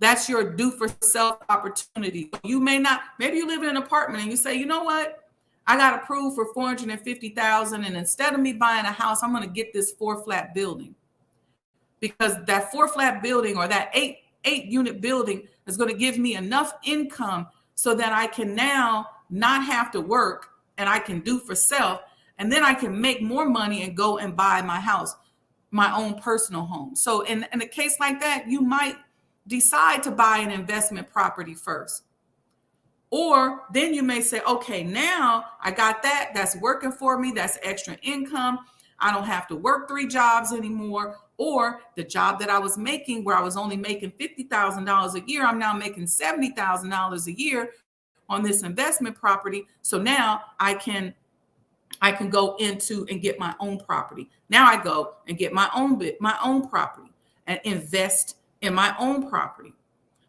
That's your do for self opportunity. You may not, maybe you live in an apartment and you say, you know what? I got approved for $450,000, and instead of me buying a house, I'm going to get this 4-flat building, because that 4-flat building or that eight unit building is going to give me enough income so that I can now not have to work and I can do for self, and then I can make more money and go and buy my house, my own personal home. So in a case like that, you might decide to buy an investment property first. Or then you may say, okay, now I got that. That's working for me. That's extra income. I don't have to work 3 jobs anymore. Or the job that I was making, where I was only making $50,000 a year, I'm now making $70,000 a year on this investment property. So now I can go into and get my own property. Now I go and get my own property and invest in my own property,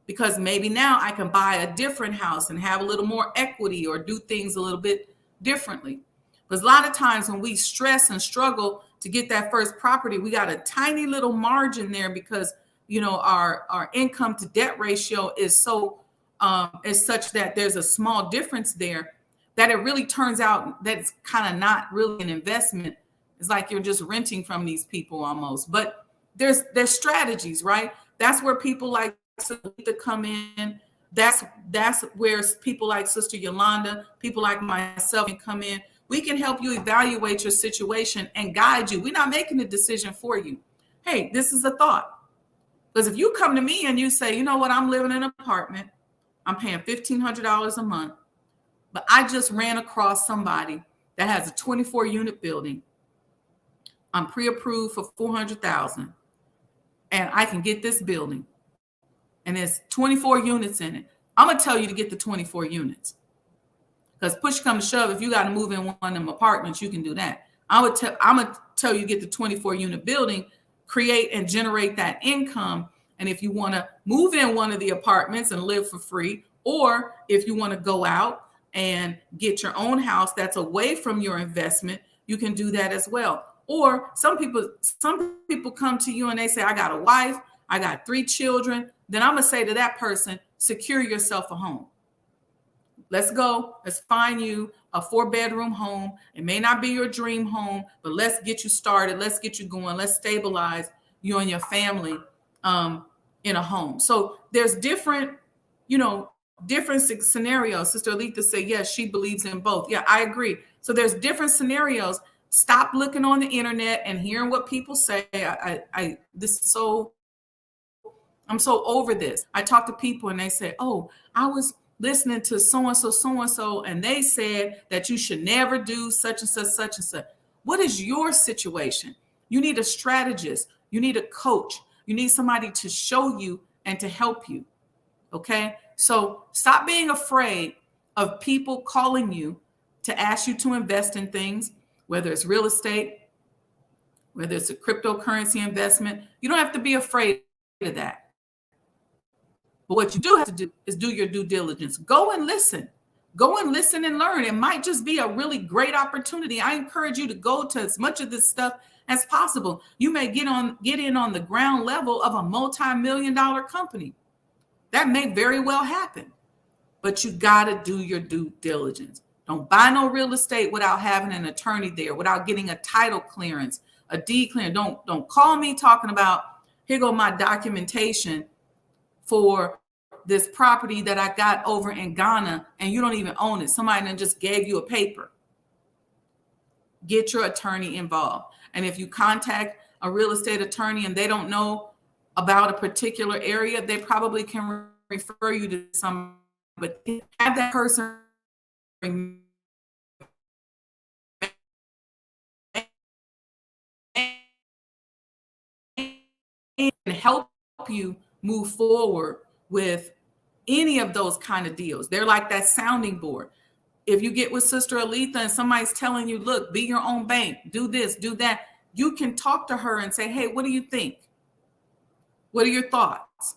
because maybe now I can buy a different house and have a little more equity or do things a little bit differently. Because a lot of times when we stress and struggle to get that first property, we got a tiny little margin there because, our income to debt ratio is so is such that there's a small difference there, that it really turns out that it's kind of not really an investment. It's like you're just renting from these people almost. But there's strategies, right? That's where people like to come in. That's where people like Sister Yolanda, people like myself can come in. We can help you evaluate your situation and guide you. We're not making the decision for you. Hey, this is a thought. Because if you come to me and you say, you know what, I'm living in an apartment, I'm paying $1,500 a month, but I just ran across somebody that has a 24-unit building. I'm pre-approved for $400,000, and I can get this building, and there's 24 units in it. I'm gonna tell you to get the 24 units, because push come to shove, if you got to move in one of them apartments, you can do that. I'm gonna tell you to get the 24-unit building, create and generate that income. And if you want to move in one of the apartments and live for free, or if you want to go out and get your own house that's away from your investment, you can do that as well. Or some people come to you and they say, I got a wife, I got 3 children, then I'm going to say to that person, secure yourself a home. Let's go. Let's find you a 4-bedroom home. It may not be your dream home, but let's get you started. Let's get you going. Let's stabilize you and your family in a home. So there's different, different scenarios. Sister Alita said, yes, she believes in both. Yeah, I agree. So there's different scenarios. Stop looking on the internet and hearing what people say. I'm so over this. I talk to people and they say, oh, I was listening to so-and-so, and they said that you should never do such and such, such and such. What is your situation? You need a strategist. You need a coach. You need somebody to show you and to help you. Okay? So stop being afraid of people calling you to ask you to invest in things, whether it's real estate, whether it's a cryptocurrency investment. You don't have to be afraid of that. But what you do have to do is do your due diligence. Go and listen. Go and listen and learn. It might just be a really great opportunity. I encourage you to go to as much of this stuff as possible. You may get in on the ground level of a multi-million-dollar company. That may very well happen. But you got to do your due diligence. Don't buy no real estate without having an attorney there, without getting a title clearance, a deed clearance. Don't call me talking about, here go my documentation for this property that I got over in Ghana and you don't even own it. Somebody then just gave you a paper. Get your attorney involved. And if you contact a real estate attorney and they don't know about a particular area, they probably can refer you to somebody. But have that person help you move forward with any of those kind of deals. They're like that sounding board. If you get with Sister Alita and somebody's telling you, look, be your own bank, do this, do that, you can talk to her and say, hey, what do you think? What are your thoughts?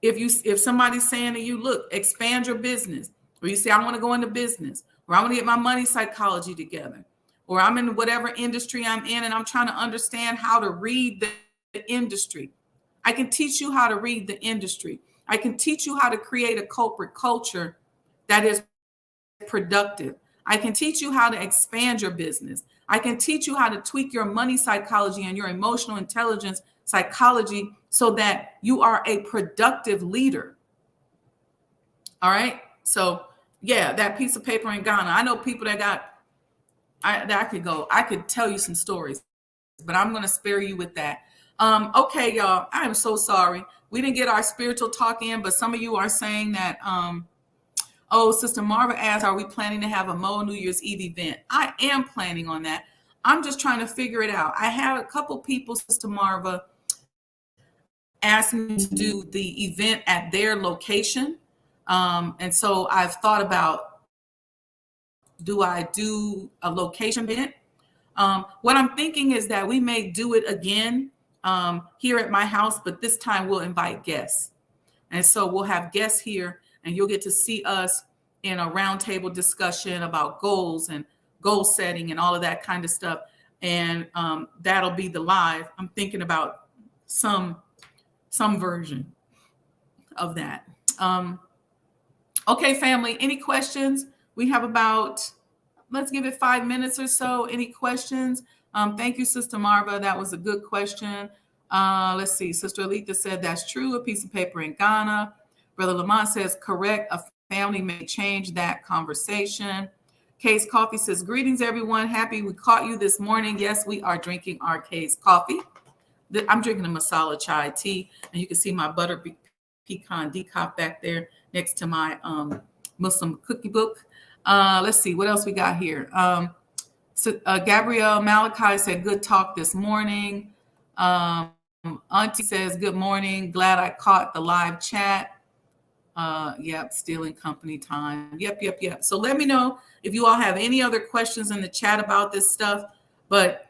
If somebody's saying to you, look, expand your business, or you say, I want to go into business, or I want to get my money psychology together, or I'm in whatever industry I'm in and I'm trying to understand how to read the industry. I can teach you how to read the industry. I can teach you how to create a corporate culture that is productive. I can teach you how to expand your business. I can teach you how to tweak your money psychology and your emotional intelligence psychology so that you are a productive leader. All right. So yeah, that piece of paper in Ghana. I know people that I could tell you some stories, but I'm going to spare you with that. Okay, y'all, I am so sorry. We didn't get our spiritual talk in, but some of you are saying that, Sister Marva asked, are we planning to have a Mo New Year's Eve event? I am planning on that. I'm just trying to figure it out. I had a couple people, Sister Marva, asked me to do the event at their location. And so I've thought about, do I do a location event? What I'm thinking is that we may do it again here at my house, but this time we'll invite guests. And so we'll have guests here and you'll get to see us in a roundtable discussion about goals and goal setting and all of that kind of stuff. And that'll be the live. I'm thinking about some version of that. Okay, family, any questions? We have about, let's give it 5 minutes or so. Any questions? Thank you, Sister Marva. That was a good question. Let's see. Sister Alita said, that's true. A piece of paper in Ghana. Brother Lamont says, correct. A family may change that conversation. Case Coffee says, greetings, everyone. Happy we caught you this morning. Yes, we are drinking our Case Coffee. I'm drinking a masala chai tea, and you can see my butter pecan decaf back there next to my Muslim cookie book. Let's see what else we got here. Gabrielle Malachi said, good talk this morning. Auntie says, good morning. Glad I caught the live chat. Yep, stealing company time. Yep. So let me know if you all have any other questions in the chat about this stuff. But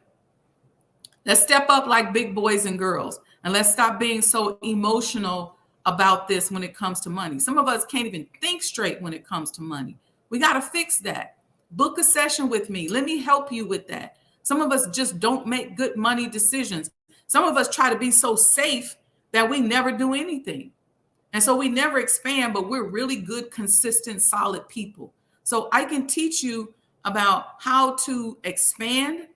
let's step up like big boys and girls. And let's stop being so emotional about this when it comes to money. Some of us can't even think straight when it comes to money. We got to fix that. Book a session with me. Let me help you with that. Some of us just don't make good money decisions. Some of us try to be so safe that we never do anything. And so we never expand, but we're really good, consistent, solid people. So I can teach you about how to expand,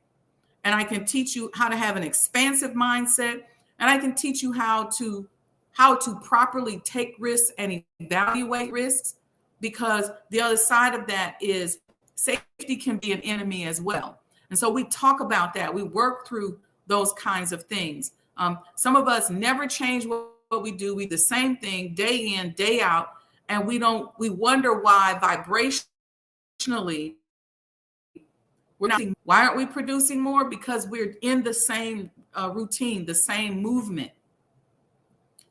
and I can teach you how to have an expansive mindset, and I can teach you how to properly take risks and evaluate risks, because the other side of that is safety can be an enemy as well. And so we talk about that. We work through those kinds of things. Some of us never change what we do. We do the same thing day in, day out, and we wonder why vibrationally why aren't we producing more? Because we're in the same routine, the same movement.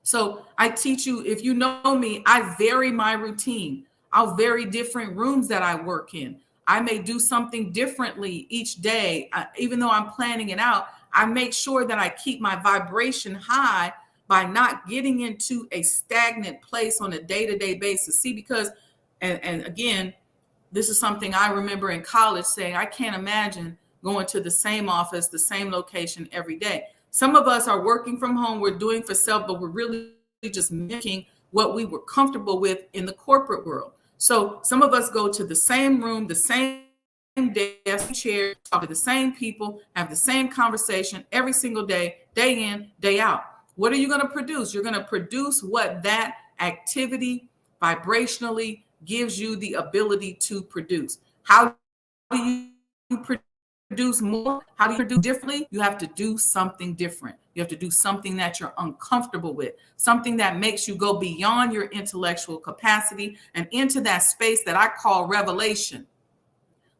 So I teach you, if you know me, I vary my routine. I'll vary different rooms that I work in. I may do something differently each day. Even though I'm planning it out, I make sure that I keep my vibration high by not getting into a stagnant place on a day-to-day basis. See, because, and again, this is something I remember in college saying, I can't imagine going to the same office, the same location every day. Some of us are working from home, we're doing for self, but we're really just mimicking what we were comfortable with in the corporate world. So some of us go to the same room, the same desk, chair, talk to the same people, have the same conversation every single day, day in, day out. What are you going to produce? You're going to produce what that activity vibrationally gives you the ability to produce. How do you produce more? How do you produce differently? You have to do something different. You have to do something that you're uncomfortable with, something that makes you go beyond your intellectual capacity and into that space that I call revelation,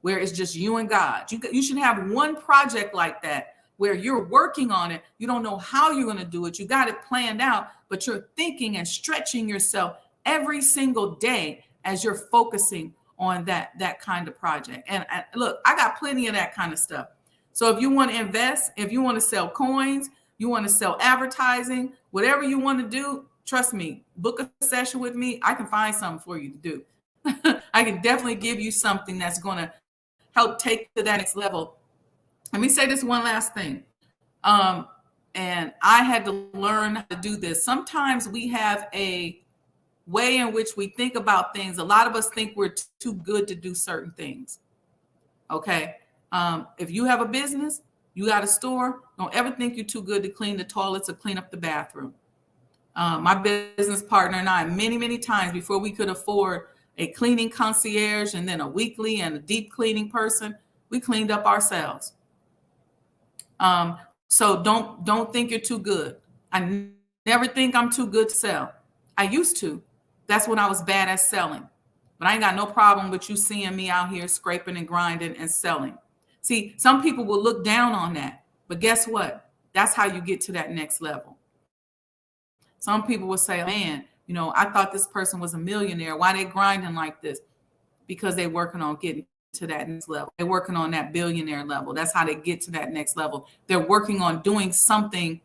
where it's just you and God. You should have one project like that where you're working on it. You don't know how you're going to do it. You got it planned out, but you're thinking and stretching yourself every single day as you're focusing on that kind of project. And look, I got plenty of that kind of stuff. So if you want to invest, if you want to sell coins, you want to sell advertising, whatever you want to do, trust me, book a session with me. I can find something for you to do. I can definitely give you something that's going to help take to that next level. Let me say this one last thing. And I had to learn how to do this. Sometimes we have a way in which we think about things. A lot of us think we're too good to do certain things. Okay. If you have a business, you got a store, don't ever think you're too good to clean the toilets or clean up the bathroom. My business partner and I, many, many times before we could afford a cleaning concierge and then a weekly and a deep cleaning person, we cleaned up ourselves. So don't think you're too good. I never think I'm too good to sell. I used to. That's when I was bad at selling. But I ain't got no problem with you seeing me out here scraping and grinding and selling. See, some people will look down on that. But guess what? That's how you get to that next level. Some people will say, man, I thought this person was a millionaire. Why they grinding like this? Because they're working on getting to that next level. They're working on that billionaire level. That's how they get to that next level. They're working on doing something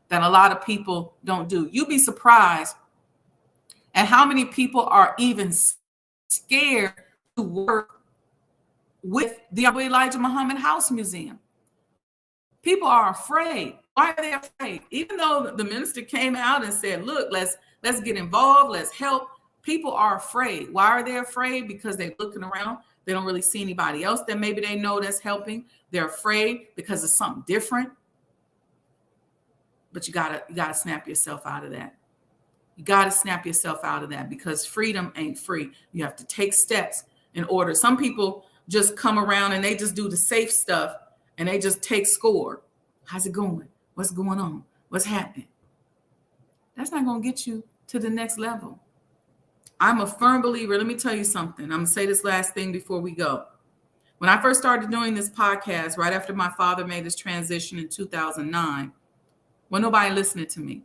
that a lot of people don't do. You'd be surprised at how many people are even scared to work with the Abu Elijah Muhammad House Museum. People are afraid. Why are they afraid? Even though the minister came out and said, look, let's get involved, let's help. People are afraid. Why are they afraid? Because they're looking around. They don't really see anybody else that maybe they know that's helping. They're afraid because it's something different. But you gotta snap yourself out of that. You gotta snap yourself out of that, because freedom ain't free. You have to take steps in order. Some people just come around and they just do the safe stuff and they just take score. How's it going? What's going on? What's happening? That's not going to get you to the next level. I'm a firm believer. Let me tell you something. I'm going to say this last thing before we go. When I first started doing this podcast, right after my father made his transition in 2009, well, nobody listening to me.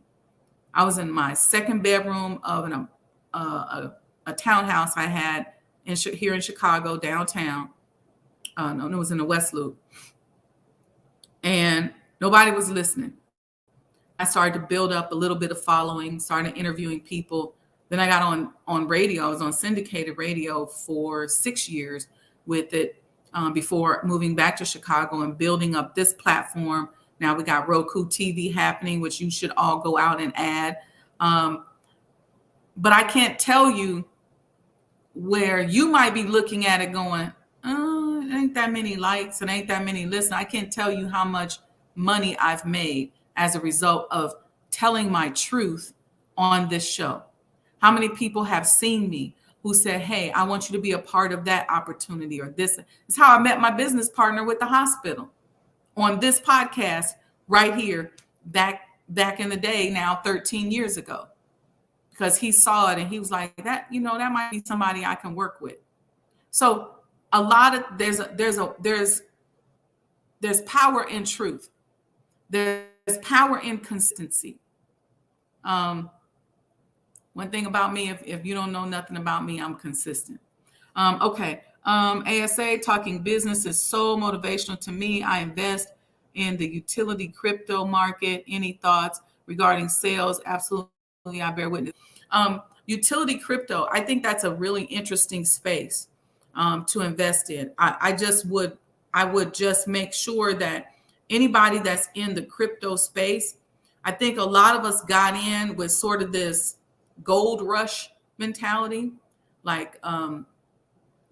I was in my second bedroom of a townhouse I had here in Chicago, downtown. No, it was in the West Loop. And nobody was listening. I started to build up a little bit of following, started interviewing people. Then I got on radio. I was on syndicated radio for 6 years with it before moving back to Chicago and building up this platform Now we got Roku TV happening, which you should all go out and add. But I can't tell you where you might be looking at it going, oh, it ain't that many likes, it ain't that many listens. I can't tell you how much money I've made as a result of telling my truth on this show. How many people have seen me who said, hey, I want you to be a part of that opportunity, or this. It's how I met my business partner with the hospital on this podcast right here back in the day, now 13 years ago. Because he saw it and he was like, that, that might be somebody I can work with. So a lot of there's power in truth. There's power in consistency. One thing about me, if you don't know nothing about me, I'm consistent. Okay. ASA, talking business is so motivational to me. I invest in the utility crypto market. Any thoughts regarding sales? Absolutely. I bear witness. Utility crypto, I think that's a really interesting space to invest in. I would just make sure that anybody that's in the crypto space, I think a lot of us got in with sort of this gold rush mentality, like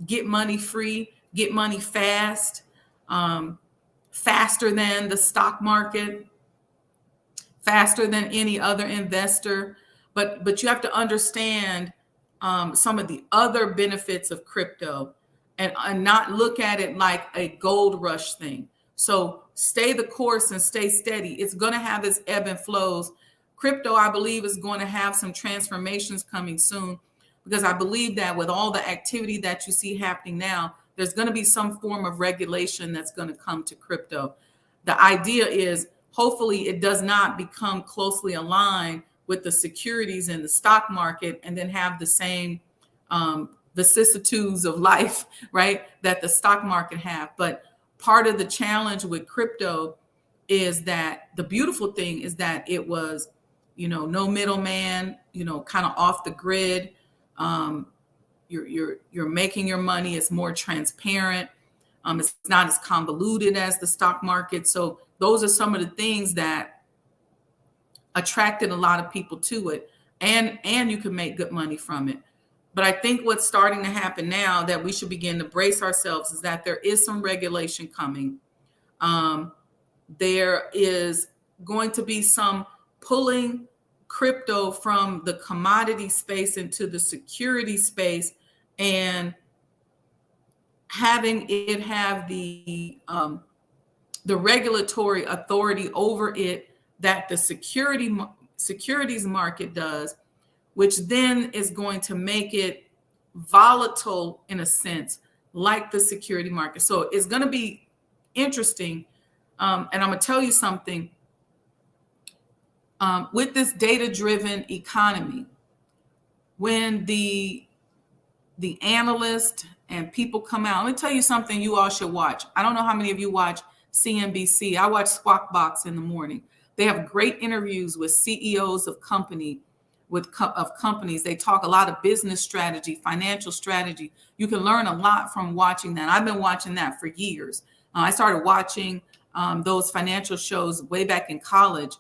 get money free, get money fast, faster than the stock market, faster than any other investor. But you have to understand some of the other benefits of crypto and not look at it like a gold rush thing. So stay the course and stay steady. It's going to have its ebb and flows. Crypto, I believe, is going to have some transformations coming soon, because I believe that with all the activity that you see happening now, there's going to be some form of regulation that's going to come to crypto. The idea is hopefully it does not become closely aligned with the securities in the stock market and then have the same vicissitudes of life, right, that the stock market have. But part of the challenge with crypto is that the beautiful thing is that it was, no middleman, kind of off the grid. You're making your money. It's more transparent. It's not as convoluted as the stock market. So those are some of the things that attracted a lot of people to it, and you can make good money from it. But I think what's starting to happen now that we should begin to brace ourselves is that there is some regulation coming. There is going to be some pulling crypto from the commodity space into the security space, and having it have the regulatory authority over it that the securities market does, which then is going to make it volatile in a sense, like the security market. So it's going to be interesting. And I'm going to tell you something. With this data-driven economy, when the analyst and people come out, let me tell you something you all should watch. I don't know how many of you watch CNBC. I watch Squawk Box in the morning. They have great interviews with CEOs of companies. They talk a lot of business strategy, financial strategy. You can learn a lot from watching that. I've been watching that for years. I started watching those financial shows way back in college.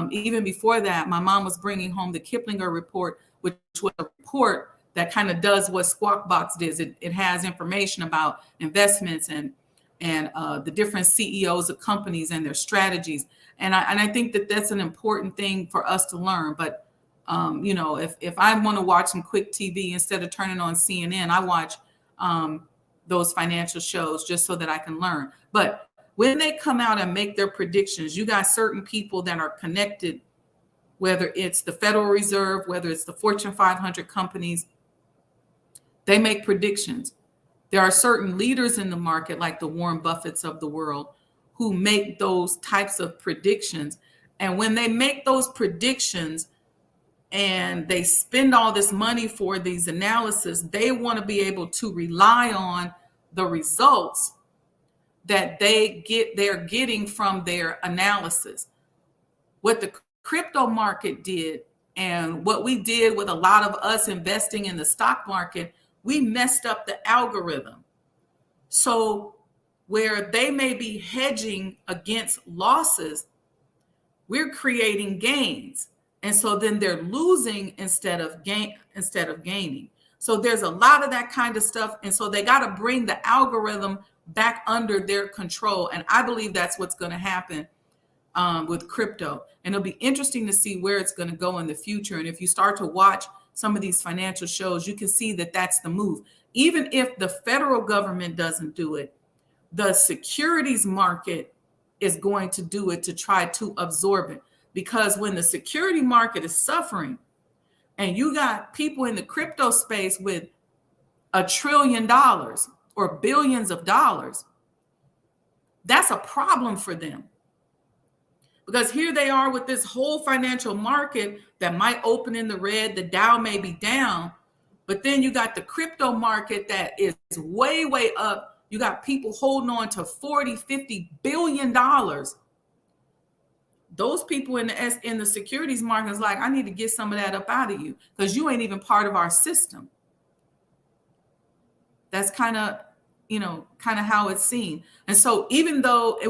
Even before that, my mom was bringing home the Kiplinger report, which was a report that kind of does what Squawk Box does. It has information about investments and the different CEOs of companies and their strategies. And I think that that's an important thing for us to learn. But, if I want to watch some quick TV, instead of turning on CNN, I watch those financial shows just so that I can learn. But when they come out and make their predictions, you got certain people that are connected, whether it's the Federal Reserve, whether it's the Fortune 500 companies, they make predictions. There are certain leaders in the market, like the Warren Buffetts of the world, who make those types of predictions. And when they make those predictions and they spend all this money for these analysis, they want to be able to rely on the results that they're getting from their analysis. What the crypto market did and what we did with a lot of us investing in the stock market, we messed up the algorithm. So where they may be hedging against losses, we're creating gains. And so then they're losing instead of gaining. So there's a lot of that kind of stuff. And so they got to bring the algorithm back under their control. And I believe that's what's going to happen with crypto. And it'll be interesting to see where it's going to go in the future. And if you start to watch some of these financial shows, you can see that that's the move. Even if the federal government doesn't do it, the securities market is going to do it to try to absorb it. Because when the security market is suffering and you got people in the crypto space with $1 trillion or billions of dollars, that's a problem for them. Because here they are with this whole financial market that might open in the red, the Dow may be down, but then you got the crypto market that is way, way up. You got people holding on to $40, $50 billion. Those people in the securities market is like, I need to get some of that up out of you because you ain't even part of our system. That's kind of how it's seen. And so even though it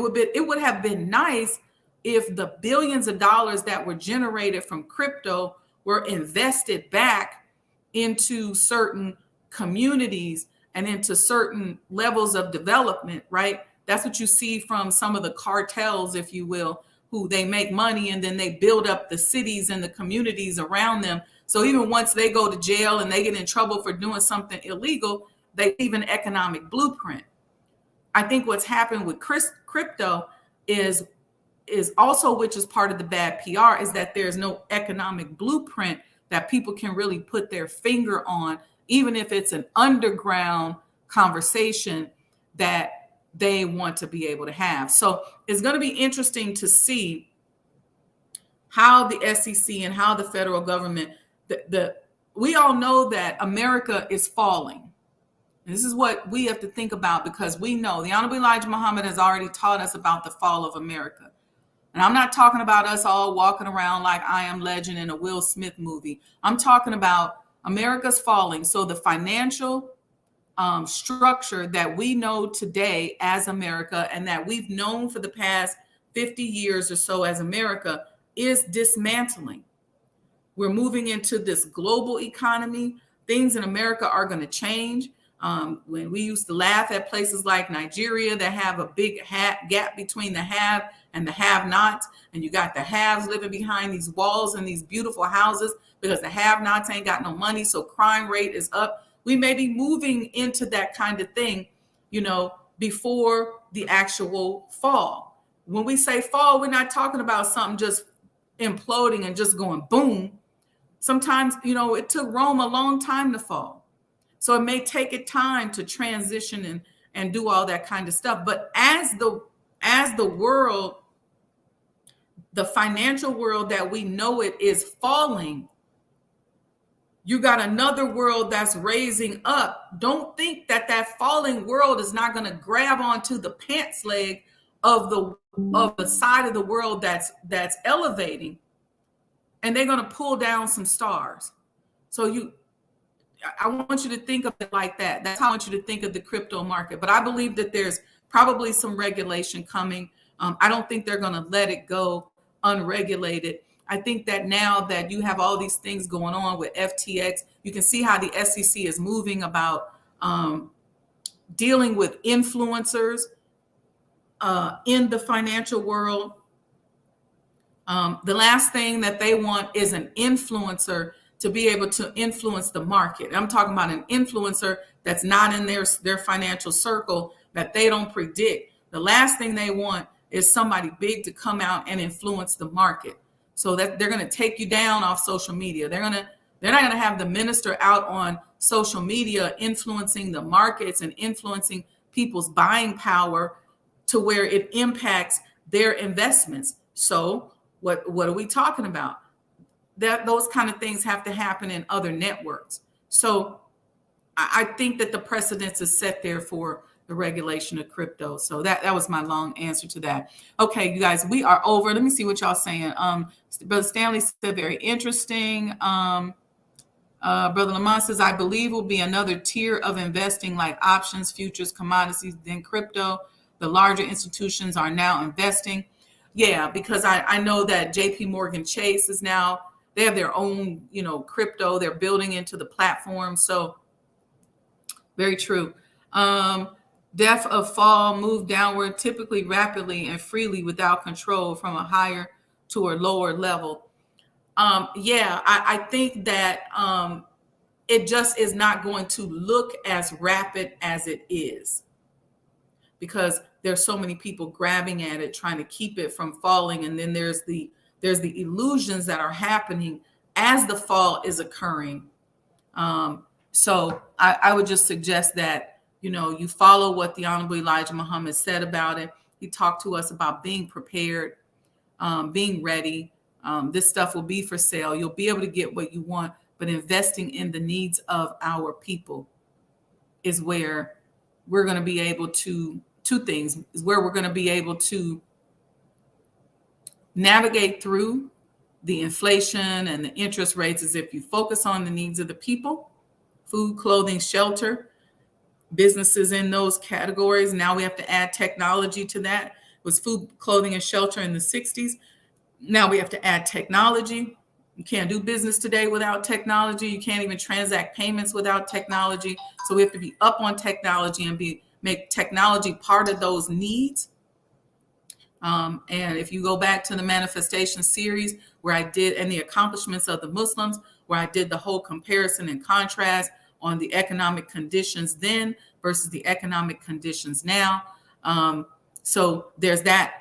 would have been nice if the billions of dollars that were generated from crypto were invested back into certain communities and into certain levels of development, right? That's what you see from some of the cartels, if you will, who they make money and then they build up the cities and the communities around them. So even once they go to jail and they get in trouble for doing something illegal, they leave an economic blueprint. I think what's happened with crypto is also, which is part of the bad PR, is that there's no economic blueprint that people can really put their finger on, even if it's an underground conversation that they want to be able to have. So it's going to be interesting to see how the SEC and how the federal government, we all know that America is falling. And this is what we have to think about, because we know the Honorable Elijah Muhammad has already taught us about the fall of America. And I'm not talking about us all walking around like I Am Legend in a Will Smith movie. I'm talking about America's falling. So the financial structure that we know today as America and that we've known for the past 50 years or so as America is dismantling. We're moving into this global economy. Things in America are going to change. When we used to laugh at places like Nigeria that have a big gap between the have and the have-nots, and you got the haves living behind these walls and these beautiful houses because the have-nots ain't got no money, so crime rate is up. We may be moving into that kind of thing, before the actual fall. When we say fall, we're not talking about something just imploding and just going boom. Sometimes, it took Rome a long time to fall. So it may take it time to transition and do all that kind of stuff. But as the world, the financial world that we know it is falling, you got another world that's raising up. Don't think that falling world is not going to grab onto the pants leg of the side of the world that's elevating, and they're going to pull down some stars. So I want you to think of it like that. That's how I want you to think of the crypto market. But I believe that there's probably some regulation coming. I don't think they're going to let it go unregulated. I think that now that you have all these things going on with FTX, you can see how the SEC is moving about dealing with influencers in the financial world. The last thing that they want is an influencer to be able to influence the market. I'm talking about an influencer that's not in their financial circle, that they don't predict. The last thing they want is somebody big to come out and influence the market. So that they're going to take you down off social media. They're not going to have the minister out on social media influencing the markets and influencing people's buying power to where it impacts their investments. So what are we talking about? That those kind of things have to happen in other networks. So I think that the precedence is set there for the regulation of crypto. So that was my long answer to that. Okay, you guys, we are over. Let me see what y'all saying. Brother Stanley said very interesting. Brother Lamont says, I believe will be another tier of investing like options, futures, commodities, then crypto. The larger institutions are now investing. Yeah, because I know that JP Morgan Chase is now, they have their own, crypto they're building into the platform. So very true. Depth of fall move downward typically rapidly and freely without control from a higher to a lower level. Yeah, I think that it just is not going to look as rapid as it is, because there's so many people grabbing at it, trying to keep it from falling. And then there's the illusions that are happening as the fall is occurring. So I would just suggest that, you follow what the Honorable Elijah Muhammad said about it. He talked to us about being prepared, being ready. This stuff will be for sale. You'll be able to get what you want, but investing in the needs of our people is where we're going to be able to, two things, is where we're going to be able to navigate through the inflation and the interest rates, is if you focus on the needs of the people, food, clothing, shelter, businesses in those categories. Now we have to add technology to that. It was food, clothing, and shelter in the 60s. Now we have to add technology. You can't do business today without technology. You can't even transact payments without technology. So we have to be up on technology and make technology part of those needs. And if you go back to the manifestation series where I did, and the accomplishments of the Muslims, where I did the whole comparison and contrast on the economic conditions then versus the economic conditions now. So there's that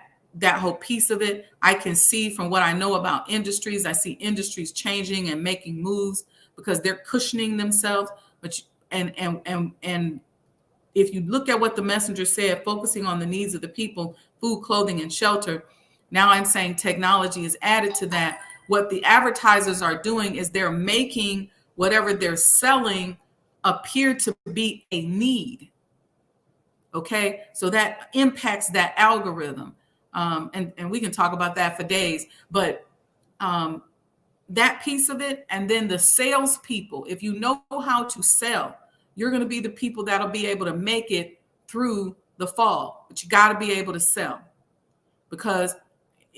whole piece of it. I can see from what I know about industries, I see industries changing and making moves because they're cushioning themselves. But and if you look at what the messenger said, focusing on the needs of the people, food, clothing, and shelter. Now I'm saying technology is added to that. What the advertisers are doing is they're making whatever they're selling appear to be a need. Okay, so that impacts that algorithm. And we can talk about that for days, but that piece of it, and then the salespeople, if you know how to sell, you're going to be the people that'll be able to make it through the fall. But you got to be able to sell, because,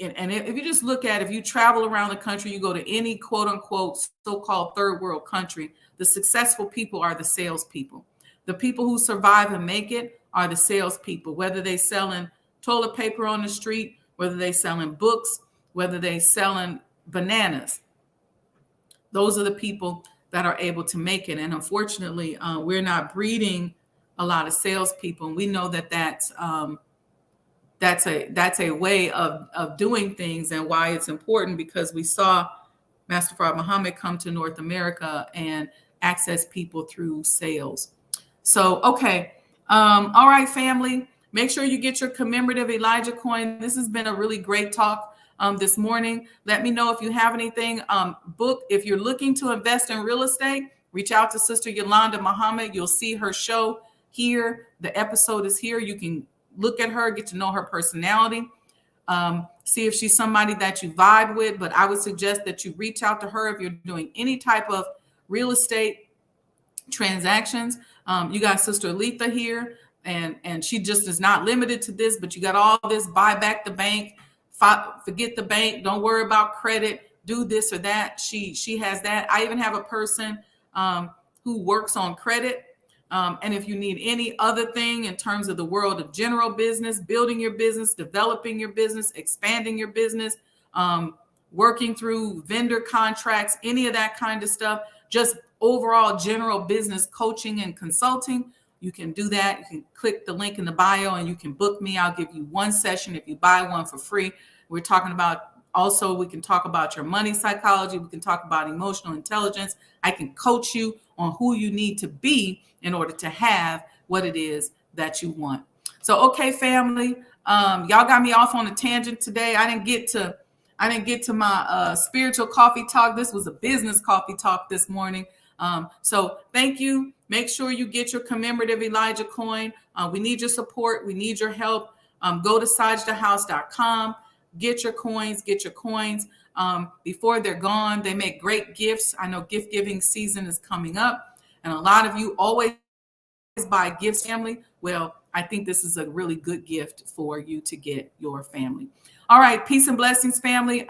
and if you just look at, if you travel around the country, you go to any quote unquote so-called third world country, the successful people are the salespeople. The people who survive and make it are the salespeople, whether they selling toilet paper on the street, whether they selling books, whether they selling bananas. Those are the people that are able to make it. And unfortunately, we're not breeding a lot of salespeople. And we know that that's a way of doing things, and why it's important, because we saw Master Fard Muhammad come to North America and access people through sales. So, okay. All right, family, make sure you get your commemorative Elijah coin. This has been a really great talk this morning. Let me know if you have anything. If you're looking to invest in real estate, reach out to Sister Yolanda Muhammad. You'll see her show here. The episode is here. You can look at her, get to know her personality, see if she's somebody that you vibe with. But I would suggest that you reach out to her if you're doing any type of real estate transactions. You got Sister Aletha here, and she just is not limited to this, but you got all this: buy back the bank, forget the bank, don't worry about credit, do this or that. She has that. I even have a person who works on credit. And if you need any other thing in terms of the world of general business, building your business, developing your business, expanding your business, working through vendor contracts, any of that kind of stuff, just overall general business coaching and consulting, you can do that. You can click the link in the bio and you can book me. I'll give you one session if you buy one for free. We're talking about, also, we can talk about your money psychology. We can talk about emotional intelligence. I can coach you on who you need to be in order to have what it is that you want. So, okay, family, y'all got me off on a tangent today. I didn't get to my spiritual coffee talk. This was a business coffee talk this morning. So thank you. Make sure you get your commemorative Elijah coin. We need your support. We need your help. Go to sajdahhouse.com. Get your coins. Before they're gone. They make great gifts. I know gift giving season is coming up, and a lot of you always buy gifts, family. Well, I think this is a really good gift for you to get your family. All right, peace and blessings, family.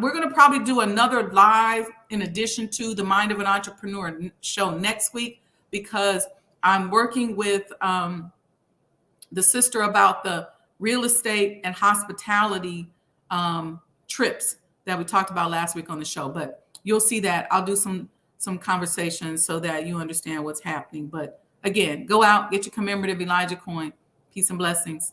We're going to probably do another live in addition to the Mind of an Entrepreneur show next week, because I'm working with the sister about the real estate and hospitality trips that we talked about last week on the show. But you'll see that I'll do some conversations so that you understand what's happening. But again, go out, get your commemorative Elijah coin. Peace and blessings.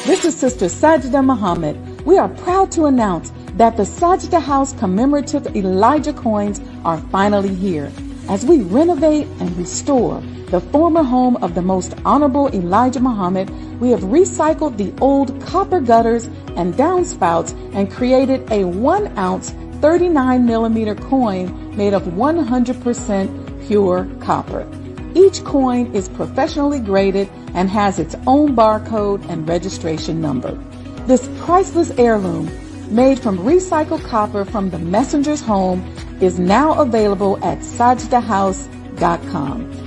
This is Sister Sajdah Muhammad. We are proud to announce that the Sajdah House commemorative Elijah coins are finally here. As we renovate and restore the former home of the Most Honorable Elijah Muhammad, we have recycled the old copper gutters and downspouts and created a 1-ounce 39mm coin made of 100% pure copper. Each coin is professionally graded and has its own barcode and registration number. This priceless heirloom, made from recycled copper from the messenger's home, is now available at sajdahhouse.com.